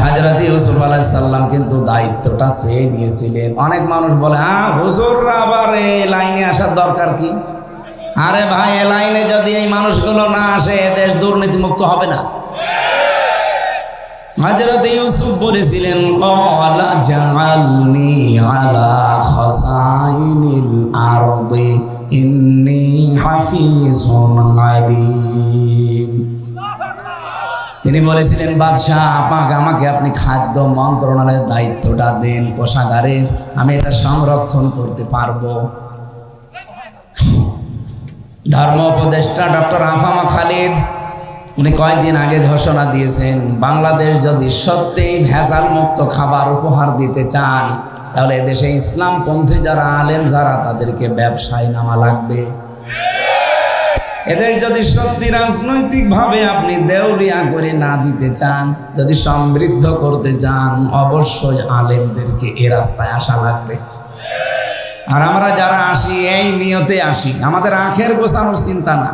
হযরত ইউসুফ আলাইহিস সালাম কিন্তু দায়িত্বটা সে নিয়েছিলেন। অনেক মানুষ বলে হুজুররা আবার এই লাইনে আসার দরকার কি? আরে ভাই, এই লাইনে যদি এই মানুষগুলো না আসে দেশ দুর্নীতিমুক্ত হবে না। হযরত ইউসুফ বলেছিলেন ক্বালা জাআলনি আলা খাসাইনিল আরদি ইন্নী হাফিজুন আলীম। তিনি বলেছিলেন, বাদশাহ আমাকে আপনি খাদ্য মন্ত্রণালয়ের দায়িত্বটা দেন, কোষাগারের, আমি এটা সংরক্ষণ করতে পারবো। ধর্ম উপদেষ্টা ডক্টর আফামা খালিদ উনি কয়েকদিন আগে ঘোষণা দিয়েছেন, বাংলাদেশ যদি সত্যিই ভেজাল মুক্ত খাবার উপহার দিতে চান তাহলে দেশে ইসলামপন্থী যারা আলেম যারা তাদেরকে ব্যবসায় নামা লাগবে। এদের যদি সত্যি রাজনৈতিকভাবে আপনি দেউলিয়া করে না দিতে চান, যদি সমৃদ্ধ করতে চান, অবশ্যই আলেমদেরকে এ রাস্তায় আসা লাগবে। আর আমরা যারা আসি এই নিয়তে আসি, আমাদের আখের গোছানোর চিন্তা না।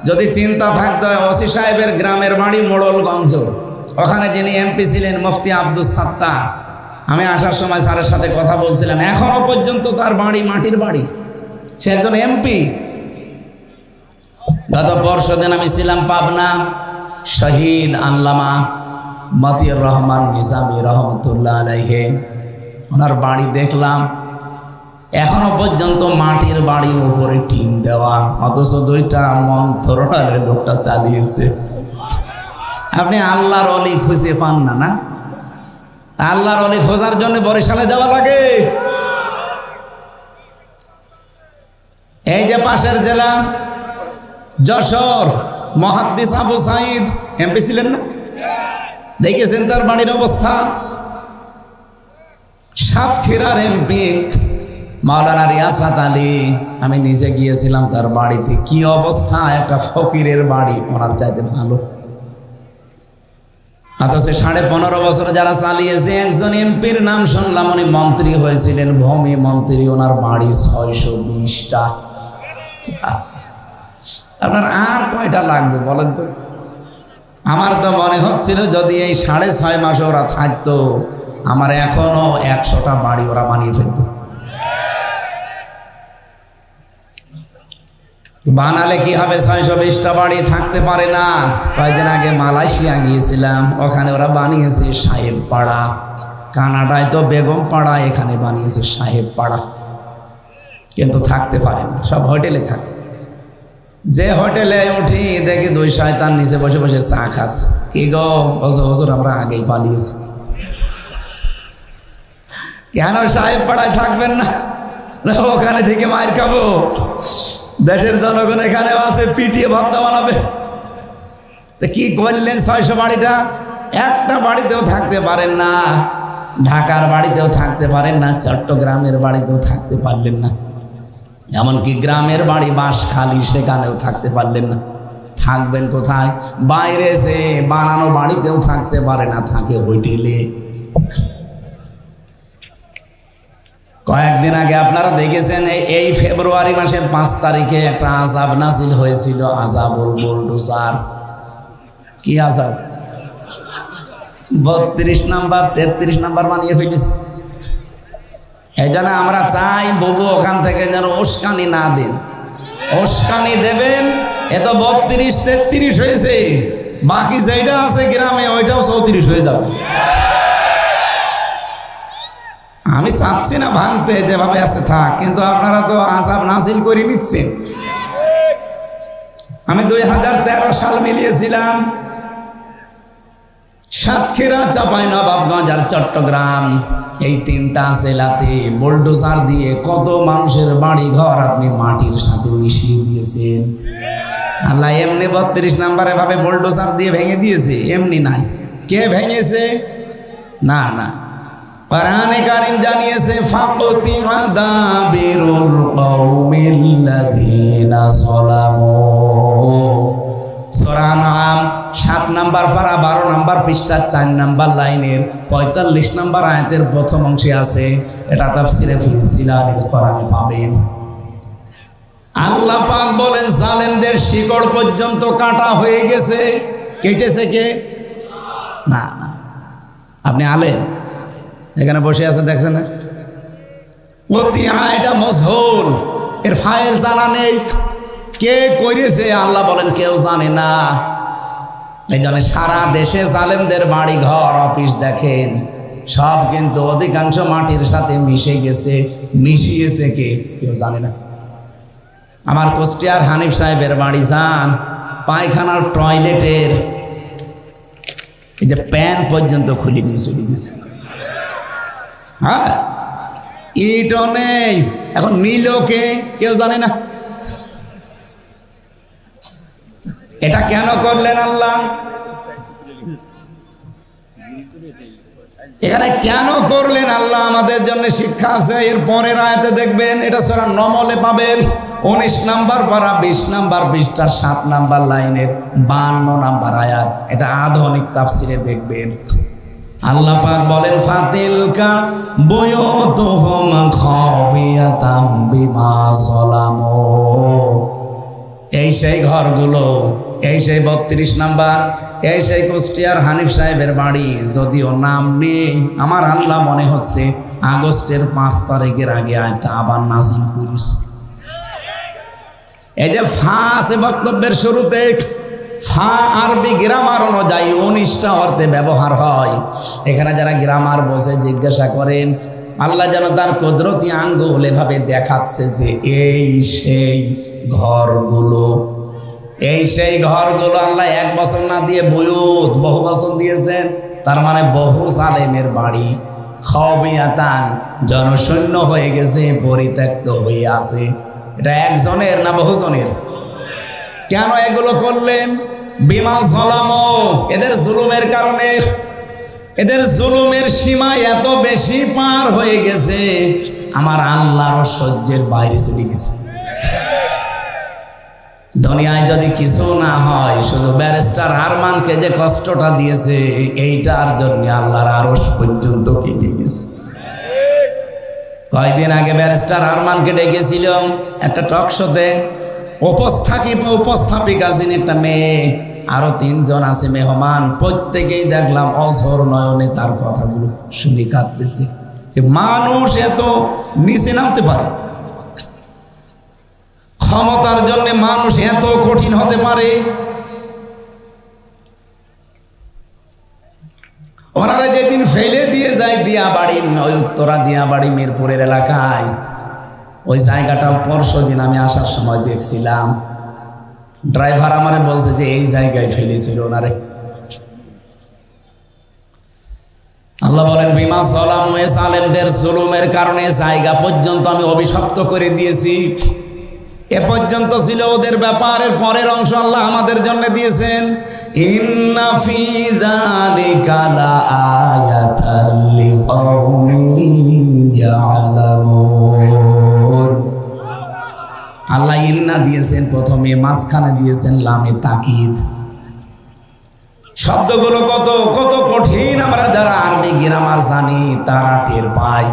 যদি চিন্তা থাকতো, ওসি সাহেবের গ্রামের বাড়ি মোড়লগঞ্জ, ওখানে যিনি এমপি ছিলেন মুফতি আব্দুস সাত্তার, আমি আসার সময় স্যারের সাথে কথা বলছিলাম, এখনো পর্যন্ত তার বাড়ি মাটির বাড়ি, সে একজন এমপি। গত পরশুদিন আমি ছিলাম পাবনা, শহীদ আল্লামা মতিউর রহমান নিজামী রহমতুল্লাহ আলাইহি, ওনার বাড়ি দেখলাম, এখনো পর্যন্ত মাটির বাড়ির উপরে টিন দেওয়া, অথচ দুইটা মন্ত্রণালয়ের লোকটা চালিয়েছে। আপনি আল্লাহর অলি খুঁজে পান না? না, আল্লাহর অলি খোঁজার জন্য বরিশালে যাওয়া লাগে। এই যে পাশের জেলা যশোর, মুহাদ্দিস আবু সাঈদ এমপি ছিলেন না? দেখেছেন তার বাড়ির অবস্থা। সাতক্ষীরার এমপি মাওলানা রিয়াসাত আলী, আমি নিজে গিয়েছিলাম তার বাড়িতে, কি অবস্থা, একটা ফকিরের বাড়ি, ওনার চাইতে ভালো। অথচ 15.5 বছর যারা চালিয়েছে, একজন এমপির নাম শুনলাম উনি মন্ত্রী হয়েছিলেন, ভূমি মন্ত্রী, ওনার বাড়ি 620টা। আপনার আর কয়টা লাগবে বলেন তো? আমার তো মনে হচ্ছিল যদি এই 6.5 মাস ওরা থাকতো, আমার এখনো 100টা বাড়ি ওরা বানিয়ে ফেলতো। বানালে কি হবে, 620টা বাড়ি থাকতে পারে না। কয়েকদিন আগে মালয়েশিয়া গিয়েছিলাম, ওখানে ওরা বানিয়েছে সাহেব পাড়া, কানাডায় তো বেগম পাড়া, এখানে বানিয়েছে সাহেব পাড়া, কিন্তু থাকতে পারে না, সব হোটেলে থাকে। যে হোটেলে উঠি দেখি 2 শয়তান নিচে বসে বসে চা খাচ্ছে। কি গো হুজুর, আমরা আগেই পালিয়েছি। কেন সাহেব পাড়ায় থাকবেন না? ওখানে থেকে মায়ের খাবো, দেশের জনগণ এখানেও আছে, পিটিয়ে ভর্তা বানাবে। তো কি করলেন, 600 বাড়িটা একটা বাড়িতেও থাকতে পারেন না, ঢাকার বাড়িতেও থাকতে পারেন না, চট্টগ্রামের বাড়িতেও থাকতে পারলেন না, এমনকি গ্রামের বাড়ি বাঁশখালী, সেখানেও থাকতে পারলেন না। থাকবেন কোথায়? বাইরে এসে বানানো বাড়িতেও থাকতে পারে না, থাকে হোটেলে। কয়েকদিন আগে আপনারা দেখেছেন, এই ফেব্রুয়ারি মাসের 5 তারিখে একটা আযাব নাজিল হয়েছিল, আযাবুল বুলডোজার। কি আযাব? 32 নাম্বার 33 নাম্বার বানিয়ে ফেলেছে। এই জন্য আমরা চাই বাবু ওখান থেকে যেন উস্কানি না দেন। উস্কানি দেবেন, এত 32 33 হয়েছে, বাকি যেটা আছে গ্রামে ওইটাও 34 হয়ে যাবে। আমি চাচ্ছি না ভাঙতে, যেভাবে আছে থাক, কিন্তু আপনারা তো আযাব নাজিল করে নিচ্ছেন। আমি 2013 সাল মিলিয়েছিলাম, সাতক্ষীরা, চাঁপাইনবাবগঞ্জ আর চট্টগ্রাম, এই 3টা জেলাতে বুলডোজার দিয়ে কত মানুষের বাড়ি ঘর আপনি মাটির সাথে মিশিয়ে দিয়েছেন। আল্লাহ এমনি 32 নাম্বারে ভাবে বুলডোজার দিয়ে ভেঙে দিয়েছে, এমনি নাই। কে ভেঙেছে? না না, কোরআনে কারীম জানিয়েছে, ফাকুতিআ দাবিরুল কওমিল্লাযীনা যালামু। সূরা আনআম 7 নাম্বার পারা 12 নাম্বার পৃষ্ঠা 4 নাম্বার লাইনের 45 নাম্বার আয়াতের প্রথম অংশে আছে। এটা তাফসীরে ফি জিলালিল কোরআনে পাবেন। আল্লাহ পাক বলেন, জালেমদের শিকড় পর্যন্ত কাটা হয়ে গেছে। কেটেছে কে? না না, আপনি আলেম, এখানে বসে আছেন দেখছেন না, এটা মজহুল, এর ফাইল জানা নেই, কে করেছে আল্লাহ বলেন কেউ জানে না। এই জন্য সারা দেশে জালেমদের বাড়ি ঘর অফিস দেখেন সব কিন্তু অধিকাংশ মাটির সাথে মিশে গেছে। মিশিয়েছে কে কেউ জানে না। আমার কুষ্টিয়ার হানিফ সাহেবের বাড়ি যান, পায়খানার টয়লেটের এই যে প্যান পর্যন্ত খুলে নিয়ে চলে গেছে। হ্যাঁ, ইটও নেই, এখন নিল কে কেউ জানে না। এটা কেন করলেন আল্লাহ? এখানে কেন করলেন আল্লাহ আমাদের জন্য শিক্ষা আছে। এর পরের আয়াতে দেখবেন, এটা সূরা নমলে পাবেন 19 নাম্বার পারা 20 নাম্বার পৃষ্ঠার 7 নাম্বার লাইনের 52 নাম্বার আয়াত। এটা আধুনিক তাফসিরে দেখবেন। আল্লাহ পাক বলেন ফাতিলকা বুয়ুতুহুম খাফিয়াতাম বিমা যালামু। এই সেই ঘরগুলো, এই সেই 32 নাম্বার, এই সেই কুষ্টিয়ার হানিফ সাহেবের বাড়ি। যদিও নাম নেই, আমার আল্লাহ মনে হচ্ছে আগস্টের 5 তারিখের আগে আয়াতটা আবার নাজিল করেছে। এই যে ফা আছে বক্তব্যের শুরুতে, ফা আরবি গ্রামার অনুযায়ী 19টা অর্থে ব্যবহার হয়। এখানে যারা গ্রামার বসে জিজ্ঞাসা করেন, আল্লাহ যেন তার কুদরতি আঙ্গুল এভাবে দেখাচ্ছে যে এই সেই ঘরগুলো, এই সেই ঘরগুলো। আল্লাহ 1 বছর না দিয়ে বুয়ুত বহু বছর দিয়েছেন, তার মানে বহু জালেমের বাড়ি। খাওয়াতান জনশূন্য হয়ে গেছে, পরিত্যক্ত হয়ে আছে। এটা একজনের না বহুজনের? কেন এগুলো করলেন? বিমা যালামু, এদের জুলুমের কারণে। এদের জুলুমের সীমা এত বেশি পার হয়ে গেছে, আমার আল্লাহর সহ্যের বাইরে চলে গেছে। দুনিয়ায় যদি কিছু না হয়, শুধু ব্যারিস্টার আরমানকে যে কষ্টটা দিয়েছে এইটার জন্য আল্লাহর আরশ পর্যন্ত কেটে গেছে। কয়েকদিন আগে ব্যারিস্টার আরমানকে ডেকেছিলাম একটা টক শোতে। উপস্থাপিকা যিনি একটা মেয়ে, আরো 3 জন আছে মেহমান। প্রত্যেকেই দেখলাম অঝোর নয়নে তার কথাগুলো শুনে কাঁদতেছে যে মানুষ এত নিচে নামতে পারে, ক্ষমতার জন্য মানুষ এত কঠিন হতে পারে। ওনারা যেদিন ফেলে দিয়ে যায় দিয়াবাড়ি, ওই উত্তরা দিয়াবাড়ি মিরপুরের এলাকায়, ওই জায়গাটা পরশুদিন আমি আসার সময় দেখছিলাম। ড্রাইভার আমারে বলছে যে এই জায়গায় ফেলেছিল ওনারে। আল্লাহ বলেন বিমা যালামু, জালেমদের জুলুমের কারণে জায়গা পর্যন্ত আমি অভিশপ্ত করে দিয়েছি। এ পর্যন্ত ছিল ওদের ব্যাপার, এর পরের অংশ আল্লাহ আমাদের জন্য দিয়েছেন। ইন্না ফি যালিকা লাআয়াতাল লিকাউমিন ইয়ালামুন। আল্লাহ ইন্না দিয়েছেন প্রথমে, মাঝখানে দিয়েছেন লামে তাকিদ। শব্দগুলো কত কত কঠিন, আমরা যারা আরবি গ্রামার জানি তারা টের পাই।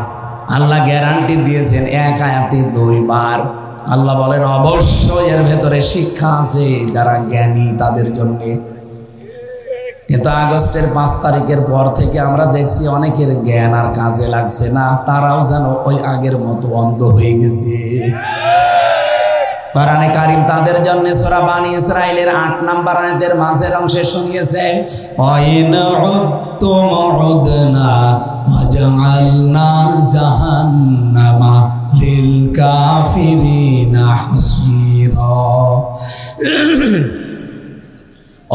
আল্লাহ গ্যারান্টি দিয়েছেন 1 আয়াতে 2 বার। আল্লাহ বলেন অবশ্যই এর ভেতরে শিক্ষা আছে যারা জ্ঞানী তাদের জন্য। কিন্তু আগস্টের 5 তারিখের পর থেকে আমরা দেখছি অনেকের জ্ঞান আর কাজে লাগছে না, তারাও যেন ওই আগের মতো অন্ধ হয়ে গেছে। কোরআনে কারীম তাদের জন্য সূরা বানী ইসরাঈলের 8 নাম্বার আয়াতের মাঝের অংশে শুনিয়েছে, ওয়াইন উদ্তুম উদনা ওয়াজআলনা জাহান্নামা লিল কাফিরিনা হাসীরা।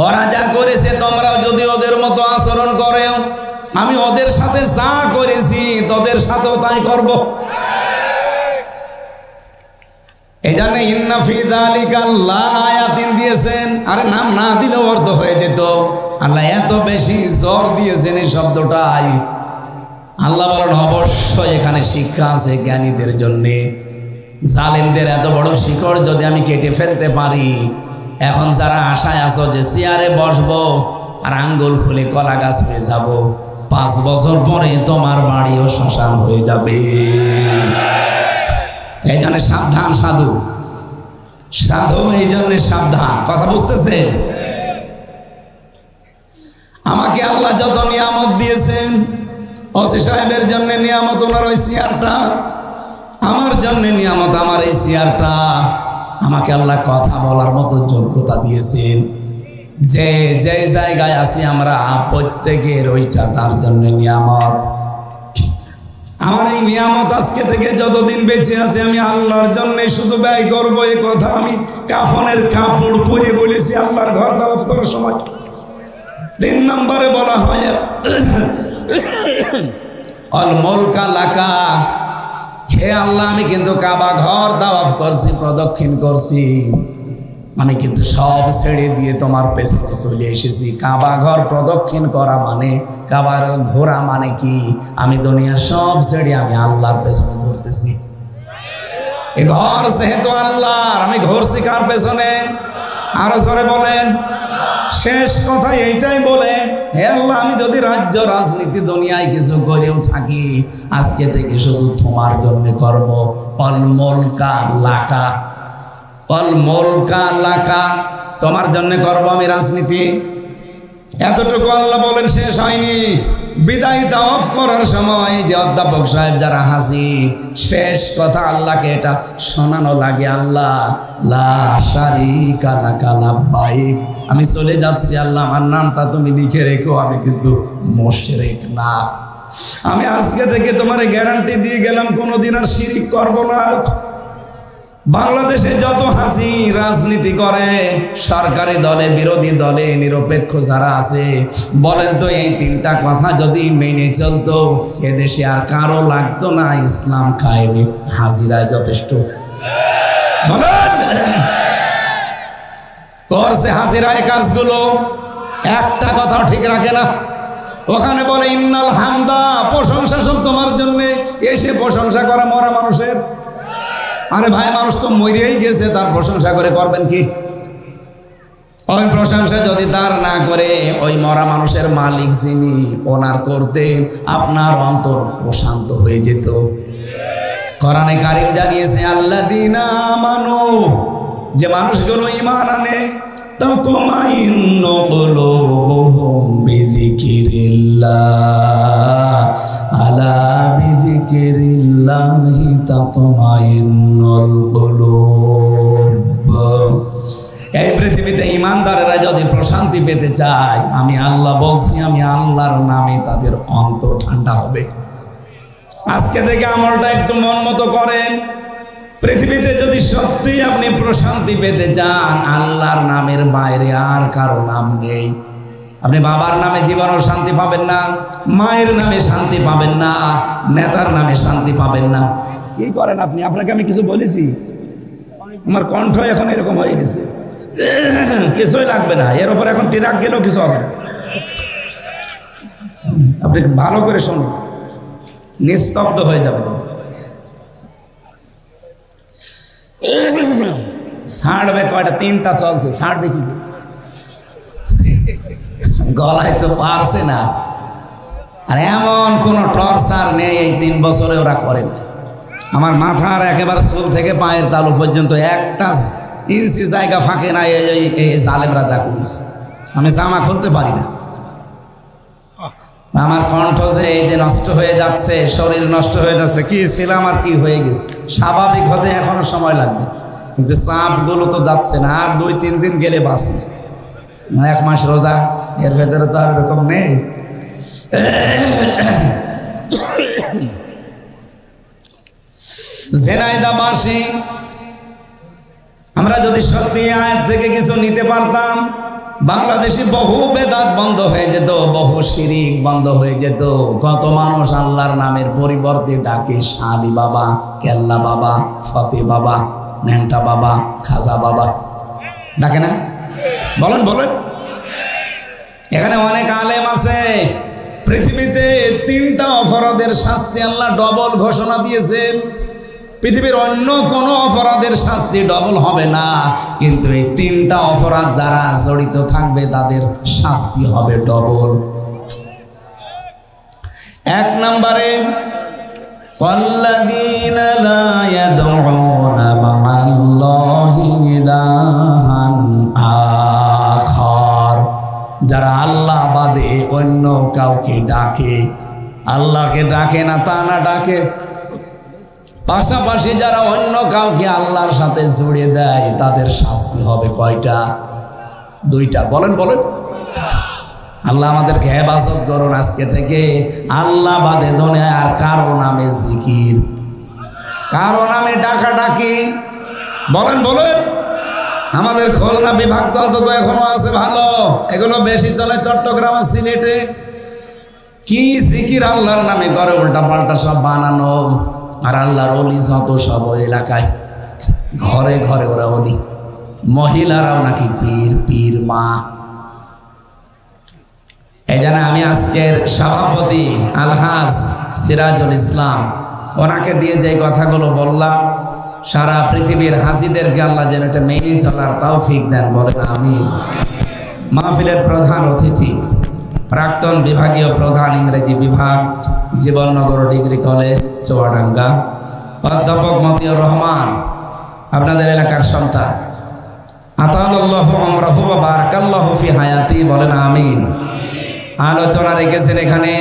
ওরা যা করেছে তোমরাও যদি ওদের মতো আচরণ করো, আমি ওদের সাথে যা করেছি তোদের সাথেও তাই করব। এই জন্য ইন্না ফি যালিকা লাআয়াতিন দিয়েছেন। আরে নাম না দিলেও অর্থ হয়ে যেত। আল্লাহ এত বেশি জোর দিয়েছেন এই শব্দটাই। আল্লাহ বলেন অবশ্যই এখানে শিক্ষা আছে জ্ঞানীদের জন্য। জালেমদের এত বড় শিকড় যদি আমি কেটে ফেলতে পারি, এখন যারা আশায় আছো যে চেয়ারে বসবো আর আঙ্গুল ফুলে কলা গাছ হয়ে যাব, 5 বছর পরে তোমার বাড়িও শ্মশান হয়ে যাবে। এই জন্য সাবধান সাধু, সাধু এই জন্য সাবধান। কথা বুঝতেছে? আমাকে আল্লাহ যত নিয়ামত দিয়েছেন, ওসি সাহেবের জন্য নিয়ামত ওনার ওই চেয়ারটা, আমার জন্য নিয়ামত আমার এই চেয়ারটা। আমাকে আল্লাহ কথা বলার মতো যোগ্যতা দিয়েছেন। যে যে জায়গায় আছি আমরা প্রত্যেকের ওইটা তার জন্য নিয়ামত। আমার এই নিয়ামত আজকে থেকে যতদিন বেঁচে আছে আমি আল্লাহর জন্য শুধু ব্যয় করবো, এই কথা আমি কাফনের কাপড় পরে বলেছি আল্লাহর ঘর তাওয়াফ করার সময়। 3 নম্বরে বলা হয় অল মুলকা লাকা, হে আল্লাহ আমি কিন্তু কাবা ঘর তাওয়াফ করছি, প্রদক্ষিণ করছি, আমি কিন্তু সব ছেড়ে দিয়ে তোমার পেছনে চলে এসেছি। কাবা ঘর প্রদক্ষিণ করা মানে, কাবার ঘোরা মানে কি? আমি দুনিয়ার সব ছেড়ে আমি আল্লাহর পেছনে ঘুরতেছি। এই ঘর যেহেতু আল্লাহর, আমি ঘুরছি কার পেছনে? আরো জোরে বলেন। শেষ কথা এইটাই বলে, হে আল্লাহ আমি যদি রাজ্য রাজনীতি দুনিয়ায় কিছু করেও থাকি, আজকে থেকে শুধু তোমার জন্য করব। অল মুলকা লাকা, অল মুলকা লাকা, তোমার জন্য করব আমি রাজনীতি। এতটুকু আল্লাহ বলেন, শেষ হয়নি। বিদায় তাওয়াফ করার সময় যে অধ্যাপক সাহেব যারা হাজির, শেষ কথা আল্লাহকে এটা শোনানো লাগে, আল্লাহ লা শারীকা লাকা লাব্বাইক, আমি চলে যাচ্ছি আল্লাহ, আমার নামটা তুমি লিখে রেখো, আমি কিন্তু মুশরিক না। আমি আজকে থেকে তোমার গ্যারান্টি দিয়ে গেলাম কোনোদিন আর শিরিক করব না। বাংলাদেশে যত হাসি রাজনীতি করে, সরকারি দলে বিরোধী দলে নিরপেক্ষ যারা আছে, বলেন তো এই 3টা কথা যদি মেনে চলতো, এদেশে আর কারো লাগতো না ইসলাম কায়েমে, হাজিরায় যথেষ্ট। বলেন করছে হাজিরায় কাজগুলো, একটা কথাও ঠিক রাখে না। ওখানে বলে ইন্নাল হামদা, প্রশংসা সব তোমার জন্য, এসে প্রশংসা করা মরা মানুষের। আরে ভাই, মানুষ তো মরেই গেছে, তার প্রশংসা করে করবেন কি? ওই প্রশংসা যদি তার না করে ওই মরা মানুষের মালিক যিনি, ওনার করতে আপনার অন্তর প্রশান্ত হয়ে যেত। কোরআনে কারীম জানিয়েছে আল্লাযীনা আমানু, যে মানুষগুলো ঈমান আনে, তাতমাইন্নু কুলুবুহুম বিযিকিরিল্লাহ, আলা বিযিকিরিল্লাহি তাতমাইন্নুল কুলুব। এই পৃথিবীতে ঈমানদারেরা যদি প্রশান্তি পেতে চায়, আমি আল্লাহ বলছি, আমি আল্লাহর নামে তাদের অন্তর ঠান্ডা হবে। আজকে থেকে আমলটা একটু মন মতো করেন। পৃথিবীতে যদি সত্যি আপনি প্রশান্তি পেতে চান, আল্লাহর নামের বাইরে আর কারো নাম নেই। আপনি বাবার নামে জীবনও শান্তি পাবেন না, মায়ের নামে শান্তি পাবেন না, নেতার নামে শান্তি পাবেন না। কি করেন আপনি? আপনাকে আমি কিছু বলেছি? আমার কণ্ঠ এখন এরকম হয়ে গেছে, কিছুই লাগবে না, এর উপর এখন টিরাক গেলেও কিছু হবে না। আপনি ভালো করে শুনুন, নিস্তব্ধ হয়ে যাবেন। ছাড়বে কয়টা? 3টা চলছে, ছাড়বে কি? গলায় তো পারছে না। আর এমন কোন টর্চার নেই এই 3 বছরে ওরা করে না। আমার মাথার একেবারে চুল থেকে পায়ের তালু পর্যন্ত 1টা ইঞ্চি জায়গা ফাঁকে না এই জালেমরা যা করেছে। আমি জামা খুলতে পারি না। আমার কণ্ঠ যে এই যে নষ্ট হয়ে যাচ্ছে, শরীর নষ্ট হয়ে যাচ্ছে, কি ছিলাম আর কি হয়ে গেছে, স্বাভাবিক হতে এখনো সময় লাগবে, কিন্তু চাপগুলো তো যাচ্ছে না। আর 2-3 দিন গেলে বাঁচি, 1 মাস রোজা, এর ভেতরে তো আর এরকম নেই। ঝিনাইদহবাসী আমরা যদি সত্যি আয়াত থেকে কিছু নিতে পারতাম, বাংলাদেশে বহু বেদাত বন্ধ হয়ে যেত, বহু শিরিক বন্ধ হয়ে যেত। কত মানুষ আল্লাহর নামের পরিবর্তে ডাকে শালি বাবা, কেল্লা বাবা, ফতে বাবা, ন্যাংটা বাবা, খাজা বাবা, ডাকে না? বলেন বলেন। এখানে অনেক আলেম আছে। পৃথিবীতে 3টা অপরাধের শাস্তি আল্লাহ ডবল ঘোষণা দিয়েছেন। পৃথিবীর অন্য কোনো অপরাধের শাস্তি ডবল হবে না, কিন্তু এই 3টা অপরাধ যারা জড়িত থাকবে তাদের শাস্তি হবে ডবল। 1 নম্বরে ওয়াল্লাযীনা লা ইয়াদউনা মা'আল্লাহি ইলাহান আখার, যারা আল্লাহ বাদে অন্য কাউকে ডাকে, আল্লাহকে ডাকে না তা না, ডাকে। পাশাপাশি যারা অন্য কাউকে আল্লাহর সাথে জুড়ে দেয় তাদের শাস্তি হবে কয়টা? দুইটা। বলেন বলেন। আল্লাহ আমাদেরকে হেফাজত করুন আজকে থেকে আল্লাহ বাদে দুনিয়ায় আর কারো নামে জিকির, কারো নামে ডাকাডাকি। বলেন বলেন। আমাদের খুলনা বিভাগ তো অন্তত এখনো আছে ভালো, এগুলো বেশি চলে চট্টগ্রাম আর সিলেটে। কি জিকির আল্লাহর নামে করে, উল্টা পাল্টা সব বানানো। আর আল্লাহর ওলি যত সব এলাকায় ঘরে ঘরে ওরা ওলি, মহিলারাও নাকি পীর, পীর মা। এই জন্য আমি আজকের সভাপতি আলহাজ সিরাজুল ইসলাম, ওনাকে দিয়ে যে কথাগুলো বললাম, সারা পৃথিবীর হাজিদেরকে আল্লাহ যেন এটা মেনে চলার তৌফিক দেন, বলেন আমিন। মাহফিলের প্রধান অতিথি প্রাক্তন বিভাগীয় প্রধান ইংরেজি বিভাগ, জীবননগর ডিগ্রি কলেজ চুয়াডাঙ্গা, অধ্যাপক মতিউর রহমান, আপনাদের এলাকার সন্তান। আতাল্লাহু আমরাহু ওয়া বারাকাল্লাহু ফি হায়াতি, বলেন আমিন। আলোচনা রেখেছেন এখানে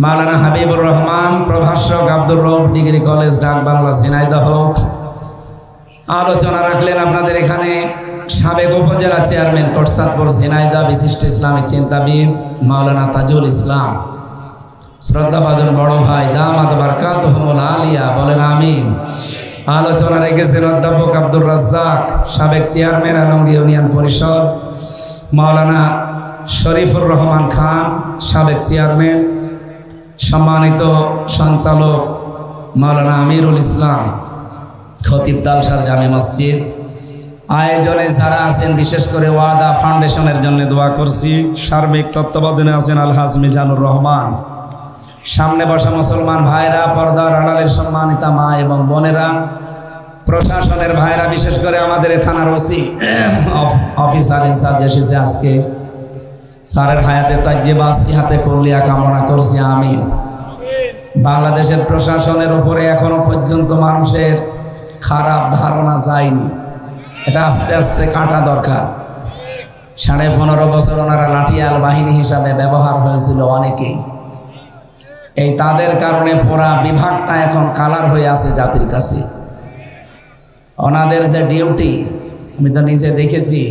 মাওলানা হাবিবুর রহমান, প্রভাষক আব্দুর রউফ ডিগ্রি কলেজ ডাকবাংলা ঝিনাইদহ। আলোচনা রাখলেন আপনাদের এখানে সাবেক উপজেলা চেয়ারম্যান কোটসাদপুর ঝিনাইদহ, বিশিষ্ট ইসলামিক চিন্তাবিদ মাওলানা তাজুল ইসলাম, শ্রদ্ধাভাজন বড় ভাই দামাত বারকাতুহুল আলিয়া, বলেন আমিন। আলোচনা রেখেছেন অধ্যাপক আব্দুর রাজ্জাক, সাবেক চেয়ারম্যান আলমগীর ইউনিয়ন পরিষদ, মাওলানা শরীফুর রহমান খান, সাবেক চেয়ারম্যান, সম্মানিত সঞ্চালক মাওলানা আমিরুল ইসলাম, খতিব তালসার জামে মসজিদ। আয়োজনে যারা আছেন, বিশেষ করে ওয়াদা ফাউন্ডেশনের জন্য দোয়া করছি। সার্বিক তত্ত্বাবধানে আছেন আলহাজ মিজানুর রহমান। সামনে বসা মুসলমান ভাইরা, পর্দার আড়ালের সম্মানিতা মা এবং বোনেরা, প্রশাসনের ভাইরা, বিশেষ করে আমাদের থানার ওসি অফিসার ইনচার্জ এসেছে আজকে, স্যারের হায়াতে তাজ্জেবা সিহাতে কুল্লিয়া কামনা করছি আমিন। বাংলাদেশের প্রশাসনের উপরে এখনো পর্যন্ত মানুষের খারাপ ধারণা যায়নি, এটা আস্তে আস্তে কাটা দরকার। 15.5 বছর ওনারা লাঠিয়াল বাহিনী হিসাবে ব্যবহার হয়েছিল অনেকেই, এই তাদের কারণে পুরা বিভাগটা এখন কালার হয়ে আছে জাতির কাছে। ওনাদের যে ডিউটি, আমি তো নিজে দেখেছি,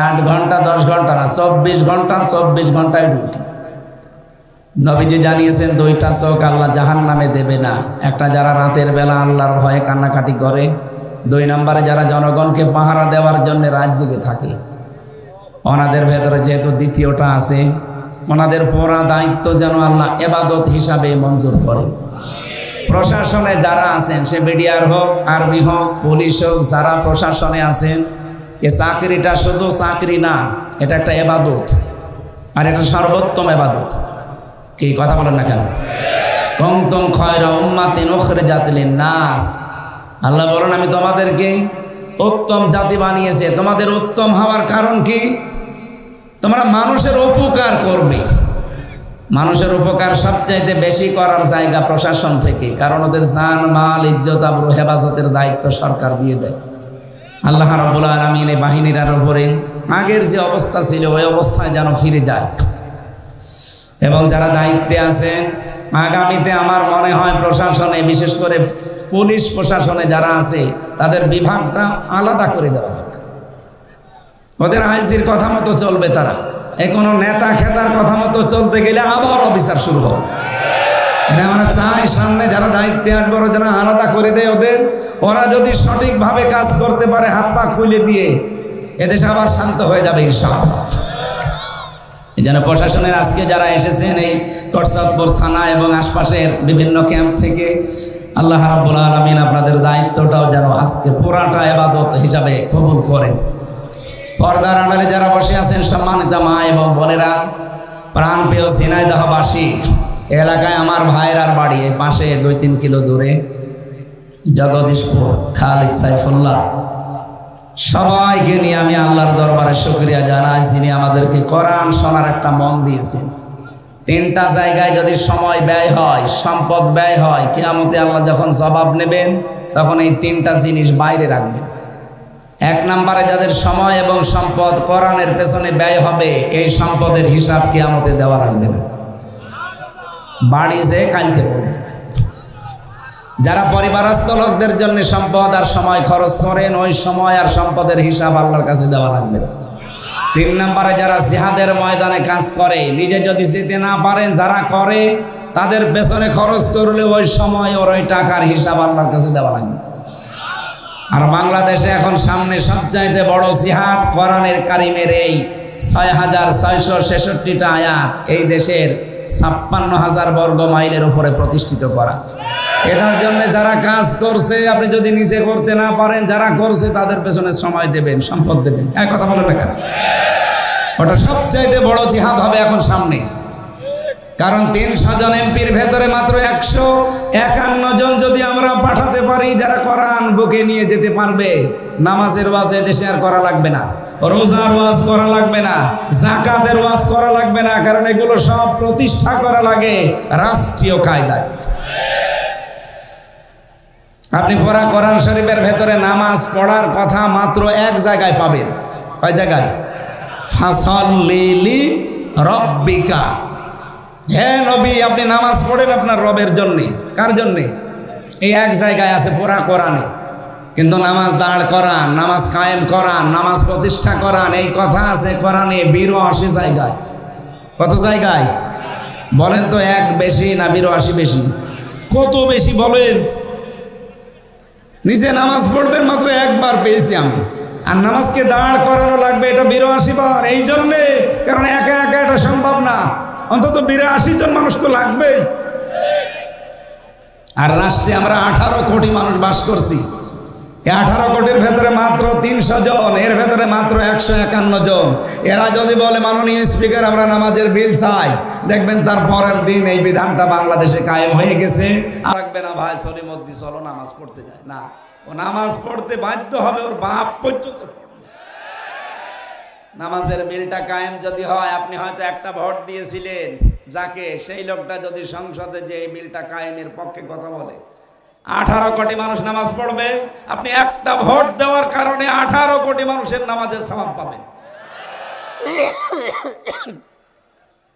8 ঘন্টা 10 ঘন্টা না, 24 ঘন্টা 24 ঘন্টায় ডিউটি। নবীজি জানিয়েছেন 2টা চোখ আল্লাহ জাহান্নামে দেবে না, একটা যারা রাতের বেলা আল্লাহর ভয়ে কান্নাকাটি করে, 2 নম্বরে যারা জনগণকে পাহারা দেওয়ার জন্য রাত জেগে থাকে। ওনাদের ভেতরে যেহেতু দ্বিতীয়টা আছে, ওনাদের পুরা দায়িত্ব যেন আল্লাহ ইবাদত হিসাবে মঞ্জুর করে। প্রশাসনে যারা আছেন, সে বিডিআর হোক, আর্মি হোক, পুলিশ হোক, যারা প্রশাসনে আছেন, এ চাকরিটা শুধু চাকরি না, এটা একটা ইবাদত, আর এটা সর্বোত্তম ইবাদত। কি কথা বলেন না কেন? কুনতুম খায়রা উম্মাতিন উখরিজাত লিন-নাস, আল্লাহ বলেন আমি তোমাদেরকে উত্তম জাতি বানিয়েছি। তোমাদের উত্তম হওয়ার কারণ কি? তোমরা মানুষের উপকার করবে। মানুষের উপকার সবচাইতে বেশি করার জায়গা প্রশাসন থেকে, কারণ ওদের জান মাল ইজ্জত আবরু হেফাজতের দায়িত্ব সরকার দিয়ে দেয়। আল্লাহ রাব্বুল আলামিন এই বাহিনীর উপরে আগের যে অবস্থা ছিল ওই অবস্থায় যেন ফিরে যায়, এবং যারা দায়িত্বে আছেন আগামীতে আমার মনে হয় প্রশাসনে, বিশেষ করে পুলিশ প্রশাসনে যারা আছে, তাদের বিভাগটা আলাদা করে দেওয়া হোক। ওদের আইজির কথা মতো চলবে তারা, কোনো নেতা খেতার কথা মতো চলতে গেলে আবার অবিচার শুরু হবে। আমরা চাই সামনে যারা দায়িত্বে আসবে ওরা যেন আলাদা করে দেয় ওদের। ওরা যদি সঠিকভাবে কাজ করতে পারে, হাত পা খুলে দিয়ে, এদেশে আবার শান্ত হয়ে যাবে ইনশাআল্লাহ। এই জন্য প্রশাসনের আজকে যারা এসেছেন এই কোটসাদপুর থানা এবং আশপাশের বিভিন্ন ক্যাম্প থেকে, আল্লাহ রাব্বুল আলামিন আপনাদের দায়িত্বটাও যেন আজকে পুরাটা ইবাদত হিসাবে কবুল করেন। পর্দার আড়ালে যারা বসে আছেন সম্মানিত মা এবং বোনেরা, প্রাণপ্রিয় ঝিনাইদহবাসী, এলাকায় আমার ভাইয়ের বাড়ি, এই পাশে 2-3 কিলো দূরে জগদীশপুর, খালিদ সাইফুল্লাহ, সবাইকে নিয়ে আমি আল্লাহর দরবারে শুকরিয়া জানাই, যিনি আমাদেরকে কোরআন শোনার একটা মন দিয়েছেন। 3টা জায়গায় যদি সময় ব্যয় হয়, সম্পদ ব্যয় হয়, কিয়ামতে আল্লাহ যখন জবাব নেবেন তখন এই 3টা জিনিস বাইরে রাখবেন। এক নম্বরে যাদের সময় এবং সম্পদ কোরআনের পেছনে ব্যয় হবে, এই সম্পদের হিসাব কিয়ামতে দেওয়া লাগবে না, বাড়ি যে কালকে পড়বে। যারা পরিবারস্থ লোকদের জন্য সম্পদ আর সময় খরচ করেন, ওই সময় আর সম্পদের হিসাব আল্লাহর কাছে দেওয়া লাগবে না। 3 নম্বরে যারা জিহাদের ময়দানে কাজ করে, নিজে যদি যেতে না পারেন, যারা করে তাদের পেছনে খরচ করলে ওই সময় ওর ওই টাকার হিসাব আল্লাহর কাছে দেওয়া লাগবে। আর বাংলাদেশে এখন সামনে সবচাইতে বড় জিহাদ কোরআনের কারিমের এই 6666টা আয়াত এই দেশের 56,000 বর্গ মাইলের উপরে প্রতিষ্ঠিত করা। এটার জন্য যারা কাজ করছে, আপনি যদি নিজে করতে না পারেন, যারা করছে তাদের পেছনে সময় দেবেন, সম্পদ দেবেন। এক কথা বলেন না কেন? ওটা সবচাইতে বড় জিহাদ হবে এখন সামনে। কারণ 300 জন এমপির ভেতরে মাত্র 151 জন যদি আমরা পাঠাতে পারি, যারা কোরআন বুকে নিয়ে যেতে পারবে, নামাজের ওয়াজ দেশে আর করা লাগবে না, রোজার ওয়াজ করা লাগবে না, যাকাতের ওয়াজ করা লাগবে না, কারণ এগুলো সব প্রতিষ্ঠা করা লাগে রাষ্ট্রীয় কায়দায়। আপনি পড়া কোরআন শরীফের ভেতরে নামাজ পড়ার কথা মাত্র এক জায়গায় পাবেন। কয় জায়গায়? ফাসাল্লি লিরাব্বিকা, হে নবী আপনি নামাজ পড়েন আপনার রবের জন্যে। কার জন্যে? এই এক জায়গায় আছে পুরা কোরআনে। কিন্তু নামাজ দাঁড় করান, নামাজ কায়েম করান, নামাজ প্রতিষ্ঠা করান, এই কথা আছে কোরআনে 82 জায়গায়। কত জায়গায় বলেন তো? এক বেশি না 82 বেশি? কত বেশি বলেন? নিজে নামাজ পড়বেন মাত্র একবার পেয়েছি আমি, আর নামাজকে দাঁড় করানো লাগবে এটা 82 বার। এই জন্যে, কারণ একা একা এটা সম্ভব না, অন্তত 82 জন মানুষ তো লাগবে। আর রাষ্ট্রে আমরা 18 কোটি মানুষ বাস করছি। 18 কোটির ভেতরে মাত্র 300 জন, এর ভেতরে মাত্র 151 জন। এরা যদি বলে মাননীয় স্পিকার আমরা নামাজের বিল চাই, দেখবেন তার পরের দিন এই বিধানটা বাংলাদেশে কায়েম হয়ে গেছে। আর লাগবে না ভাই সলিমদ্দি চলো নামাজ পড়তে যায় না, ও নামাজ পড়তে বাধ্য হবে, ওর বাপ পর্যন্ত পড়বে। নামাজের বিলটা কায়েম যদি হয়, আপনি হয়তো একটা ভোট দিয়েছিলেন যাকে, সেই লোকটা যদি সংসদে যে এই বিলটা কায়েমের পক্ষে কথা বলে, 18 কোটি মানুষ নামাজ পড়বে। আপনি একটা ভোট দেওয়ার কারণে 18 কোটি মানুষের নামাজের সওয়াব পাবেন।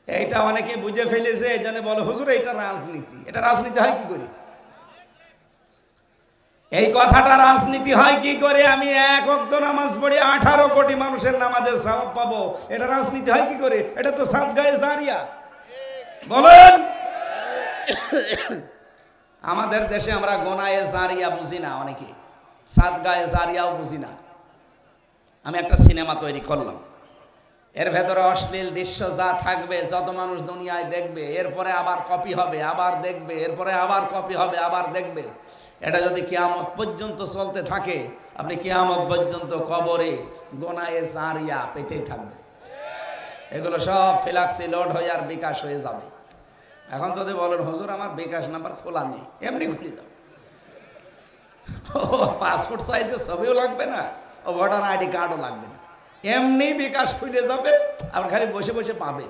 এইটা অনেকে বুঝে ফেলেছে, এই জন্য বলে হুজুর এটা রাজনীতি। এটা রাজনীতি হয় কি করে? এই কথাটা রাজনীতি হয় কি করে? আমি এক ওয়াক্ত নামাজ পড়ি 18 কোটি মানুষের নামাজের সওয়াব পাবো, এটা রাজনীতি হয় কি করে? এটা তো সাদগায়ে জারিয়া। বলেন, আমাদের দেশে আমরা গোনায়ে জারিয়া বুঝি না, অনেকে সাদগায়ে জারিয়াও বুঝি না। আমি একটা সিনেমা তৈরি করলাম, এর ভেতরে অশ্লীল দৃশ্য যা থাকবে, যত মানুষ দুনিয়ায় দেখবে, এরপরে আবার কপি হবে, আবার দেখবে, এরপরে আবার কপি হবে, আবার দেখবে। এটা যদি কিয়ামত পর্যন্ত চলতে থাকে, আপনি কিয়ামত পর্যন্ত কবরে গোনায়ে জারিয়া পেতেই থাকবে। এগুলো সব ফ্ল্যাক্সি লোড হয়ে আর বিকাশ হয়ে যাবে। এখন যদি বলেন হুজুর আমার বিকাশ নাম্বার খোলা নেই, এমনি খুলে যাবে। ও পাসপোর্ট সাইজের ছবিও লাগবে না, ও ভোটার আইডি কার্ডও লাগবে না, এমনি বিকাশ খুলে যাবে, আর খালি বসে বসে পাবে।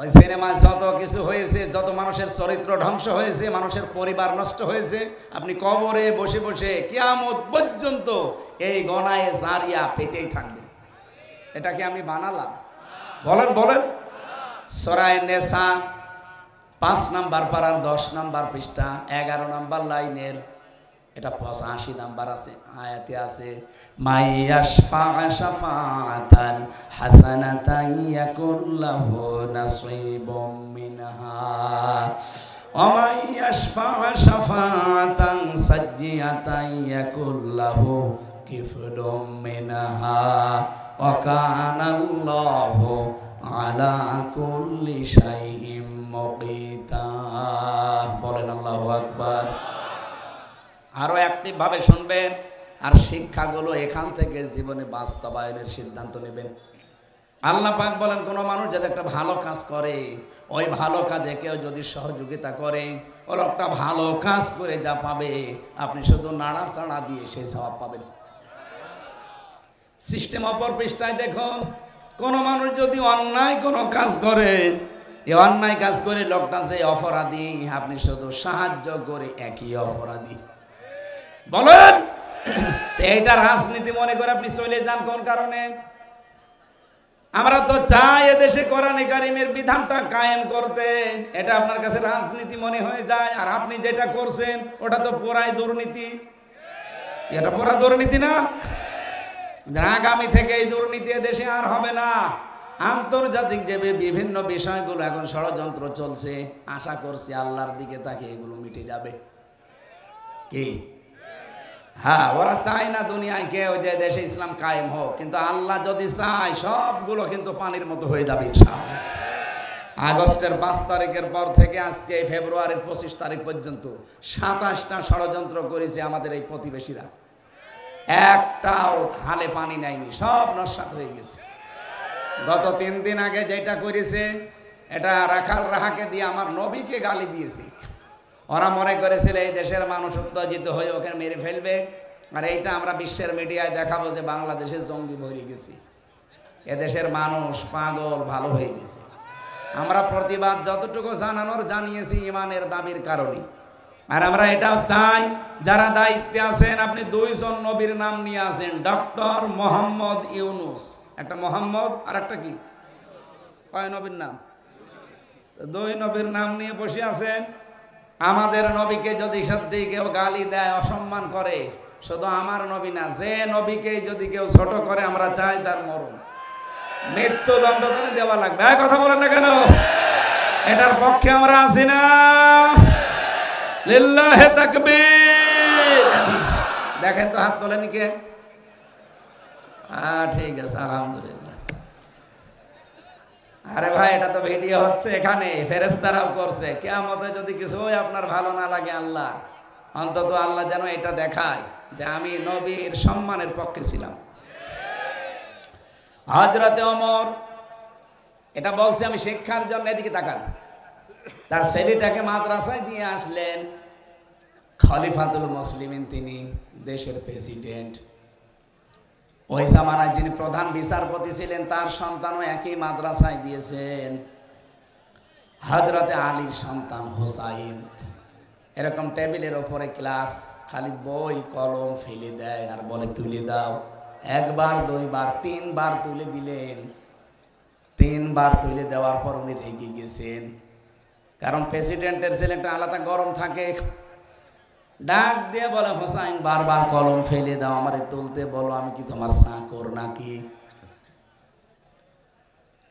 ওই সিনেমায় যত কিছু হয়েছে, যত মানুষের চরিত্র ধ্বংস হয়েছে, মানুষের পরিবার নষ্ট হয়েছে, আপনি কবরে বসে বসে কিয়ামত পর্যন্ত এই গোনায়ে জারিয়া পেতেই থাকবেন। এটাকে আমি বানালাম? বলেন বলেন। সূরা নিসা 5 নাম্বার পারার 10 নাম্বার পৃষ্ঠা 11 নাম্বার লাইনের, এটা 85 নাম্বার আছে, আয়াতে আছে মাইয়াশফা শাফাআতান হাসানাতান ইয়াকুল্লাহু নাসীবুম মিনহা ওয়া মাইয়াশফা শাফাআতান সাজ্জিয়াতান ইয়াকুল্লাহু কিফলুম মিনহা ওয়া কানাল্লাহু আলা কুল্লি শাইইন মুকিতা। বলেন আল্লাহু আকবার। আরো অ্যাক্টিভ ভাবে শুনবেন, আর শিক্ষাগুলো এখান থেকে জীবনে বাস্তবায়নের সিদ্ধান্ত নেবেন। আল্লাহ পাক বলেন, কোনো মানুষ যদি একটা ভালো কাজ করে, ওই ভালো কাজে কেউ যদি সহযোগিতা করে, ও লোকটা ভালো কাজ করে যা পাবে, আপনি শুধু নাড়াচাড়া দিয়ে সেই সওয়াব পাবেন। সিস্টেম অপর পৃষ্ঠায় দেখুন, কোনো মানুষ যদি অন্যায় কোনো কাজ করে, এই অন্যায় কাজ করে লোকটা যে অপরাধী, আপনি শুধু সাহায্য করে একই অপরাধী। বলেন, এইটা রাজনীতি মনে করে আপনি চলে যান কোন কারণে? আমরা তো চাই এদেশে কোরআনে কারিমের বিধানটা কায়েম করতে, এটা আপনার কাছে রাজনীতি মনে হয়ে যায়। আর আপনি যেটা করছেন ওটা তো পুরাই দুর্নীতি। এটা পুরা দুর্নীতি না? আগামী থেকে এই দুর্নীতি দেশে আর হবে না। আন্তর্জাতিক যে বিভিন্ন বিষয়গুলো এখন ষড়যন্ত্র চলছে, আশা করছি আল্লাহর দিকে তাকে এগুলো মিটে যাবে। কি? হ্যাঁ, ওরা চায় না দুনিয়ায় কেউ যে দেশে ইসলাম কায়েম হোক, কিন্তু আল্লাহ যদি চায় সবগুলো কিন্তু পানির মতো হয়ে যাবে ইনশাআল্লাহ। আগস্টের 5 তারিখের পর থেকে আজকে ফেব্রুয়ারির 25 তারিখ পর্যন্ত 27টা ষড়যন্ত্র করেছে আমাদের এই প্রতিবেশীরা। একটাও হালে পানি নেয়নি, সব নস্যাৎ হয়ে গেছে। গত 3 দিন আগে যেটা করেছে এটা রাখাল রাহাকে দিয়ে আমার নবীকে গালি দিয়েছে। ওরা মনে করেছিল এই দেশের মানুষ উত্তেজিত হয়ে ওকে মেরে ফেলবে, আর এইটা আমরা বিশ্বের মিডিয়ায় দেখাবো যে বাংলাদেশে জঙ্গি ভরে গেছে, এদেশের মানুষ পাগল ভালো হয়ে গেছে। আমরা প্রতিবাদ যতটুকু জানানোর জানিয়েছি ইমানের দাবির কারণে। আর আমরা এটাও চাই যারা দায়িত্বে আছেন, আপনি 2 জন নবীর নাম নিয়ে আসেন, ডক্টর মোহাম্মদ ইউনুস, একটা মোহাম্মদ আর একটা কি, কয় নবীর নাম? 2 নবীর নাম নিয়ে বসে আছেন। আমাদের নবীকে যদি সত্যি কেউ গালি দেয়, অসম্মান করে, শুধু আমার নবী না, যে নবীকে যদি কেউ ছোট করে আমরা চাই তার মরণ, মৃত্যুদণ্ড দেওয়া লাগবে। কথা বলেন না কেন? এটার পক্ষে আমরা আছি না? লিল্লাহে তাকবীর। দেখেন তো হাত তোলেনি কে? ঠিক আছে, আলহামদুলিল্লাহ। আরে ভাই, এটা তো ভিডিও হচ্ছে, এখানে ফেরেশতারাও করছে। কিয়ামতে যদি কিছু আপনার ভালো না লাগে আল্লাহ, অন্তত আল্লাহ যেন এটা দেখায় যে আমি নবীর সম্মানের পক্ষে ছিলাম। হযরতে ওমর এটা বলছে আমি শিক্ষার জন্য, এদিকে তাকান, তার ছেলেটাকে মাদ্রাসায় দিয়ে আসলেন। খলিফাতুল মুসলিমিন, তিনি দেশের প্রেসিডেন্ট। ওই জামানায় যিনি প্রধান বিচারপতি ছিলেন তার সন্তানও একই মাদ্রাসায় দিয়েছেন। হযরতে আলীর সন্তান হোসাইন, এরকম টেবিলের ওপরে ক্লাস, খালি বই কলম ফেলে দেয় আর বলে তুলে দাও। 1 বার 2 বার 3 বার তুলে দিলেন। 3 বার তুলে দেওয়ার পর উনি রেগে গেছেন, কারণ প্রেসিডেন্টের ছেলেটা আলাদা গরম থাকে। ডাক দিয়ে বলে, হোসাইন বারবার কলম ফেলে দাও, আমারে তুলতে বলো, আমি কি তোমার চাকর নাকি?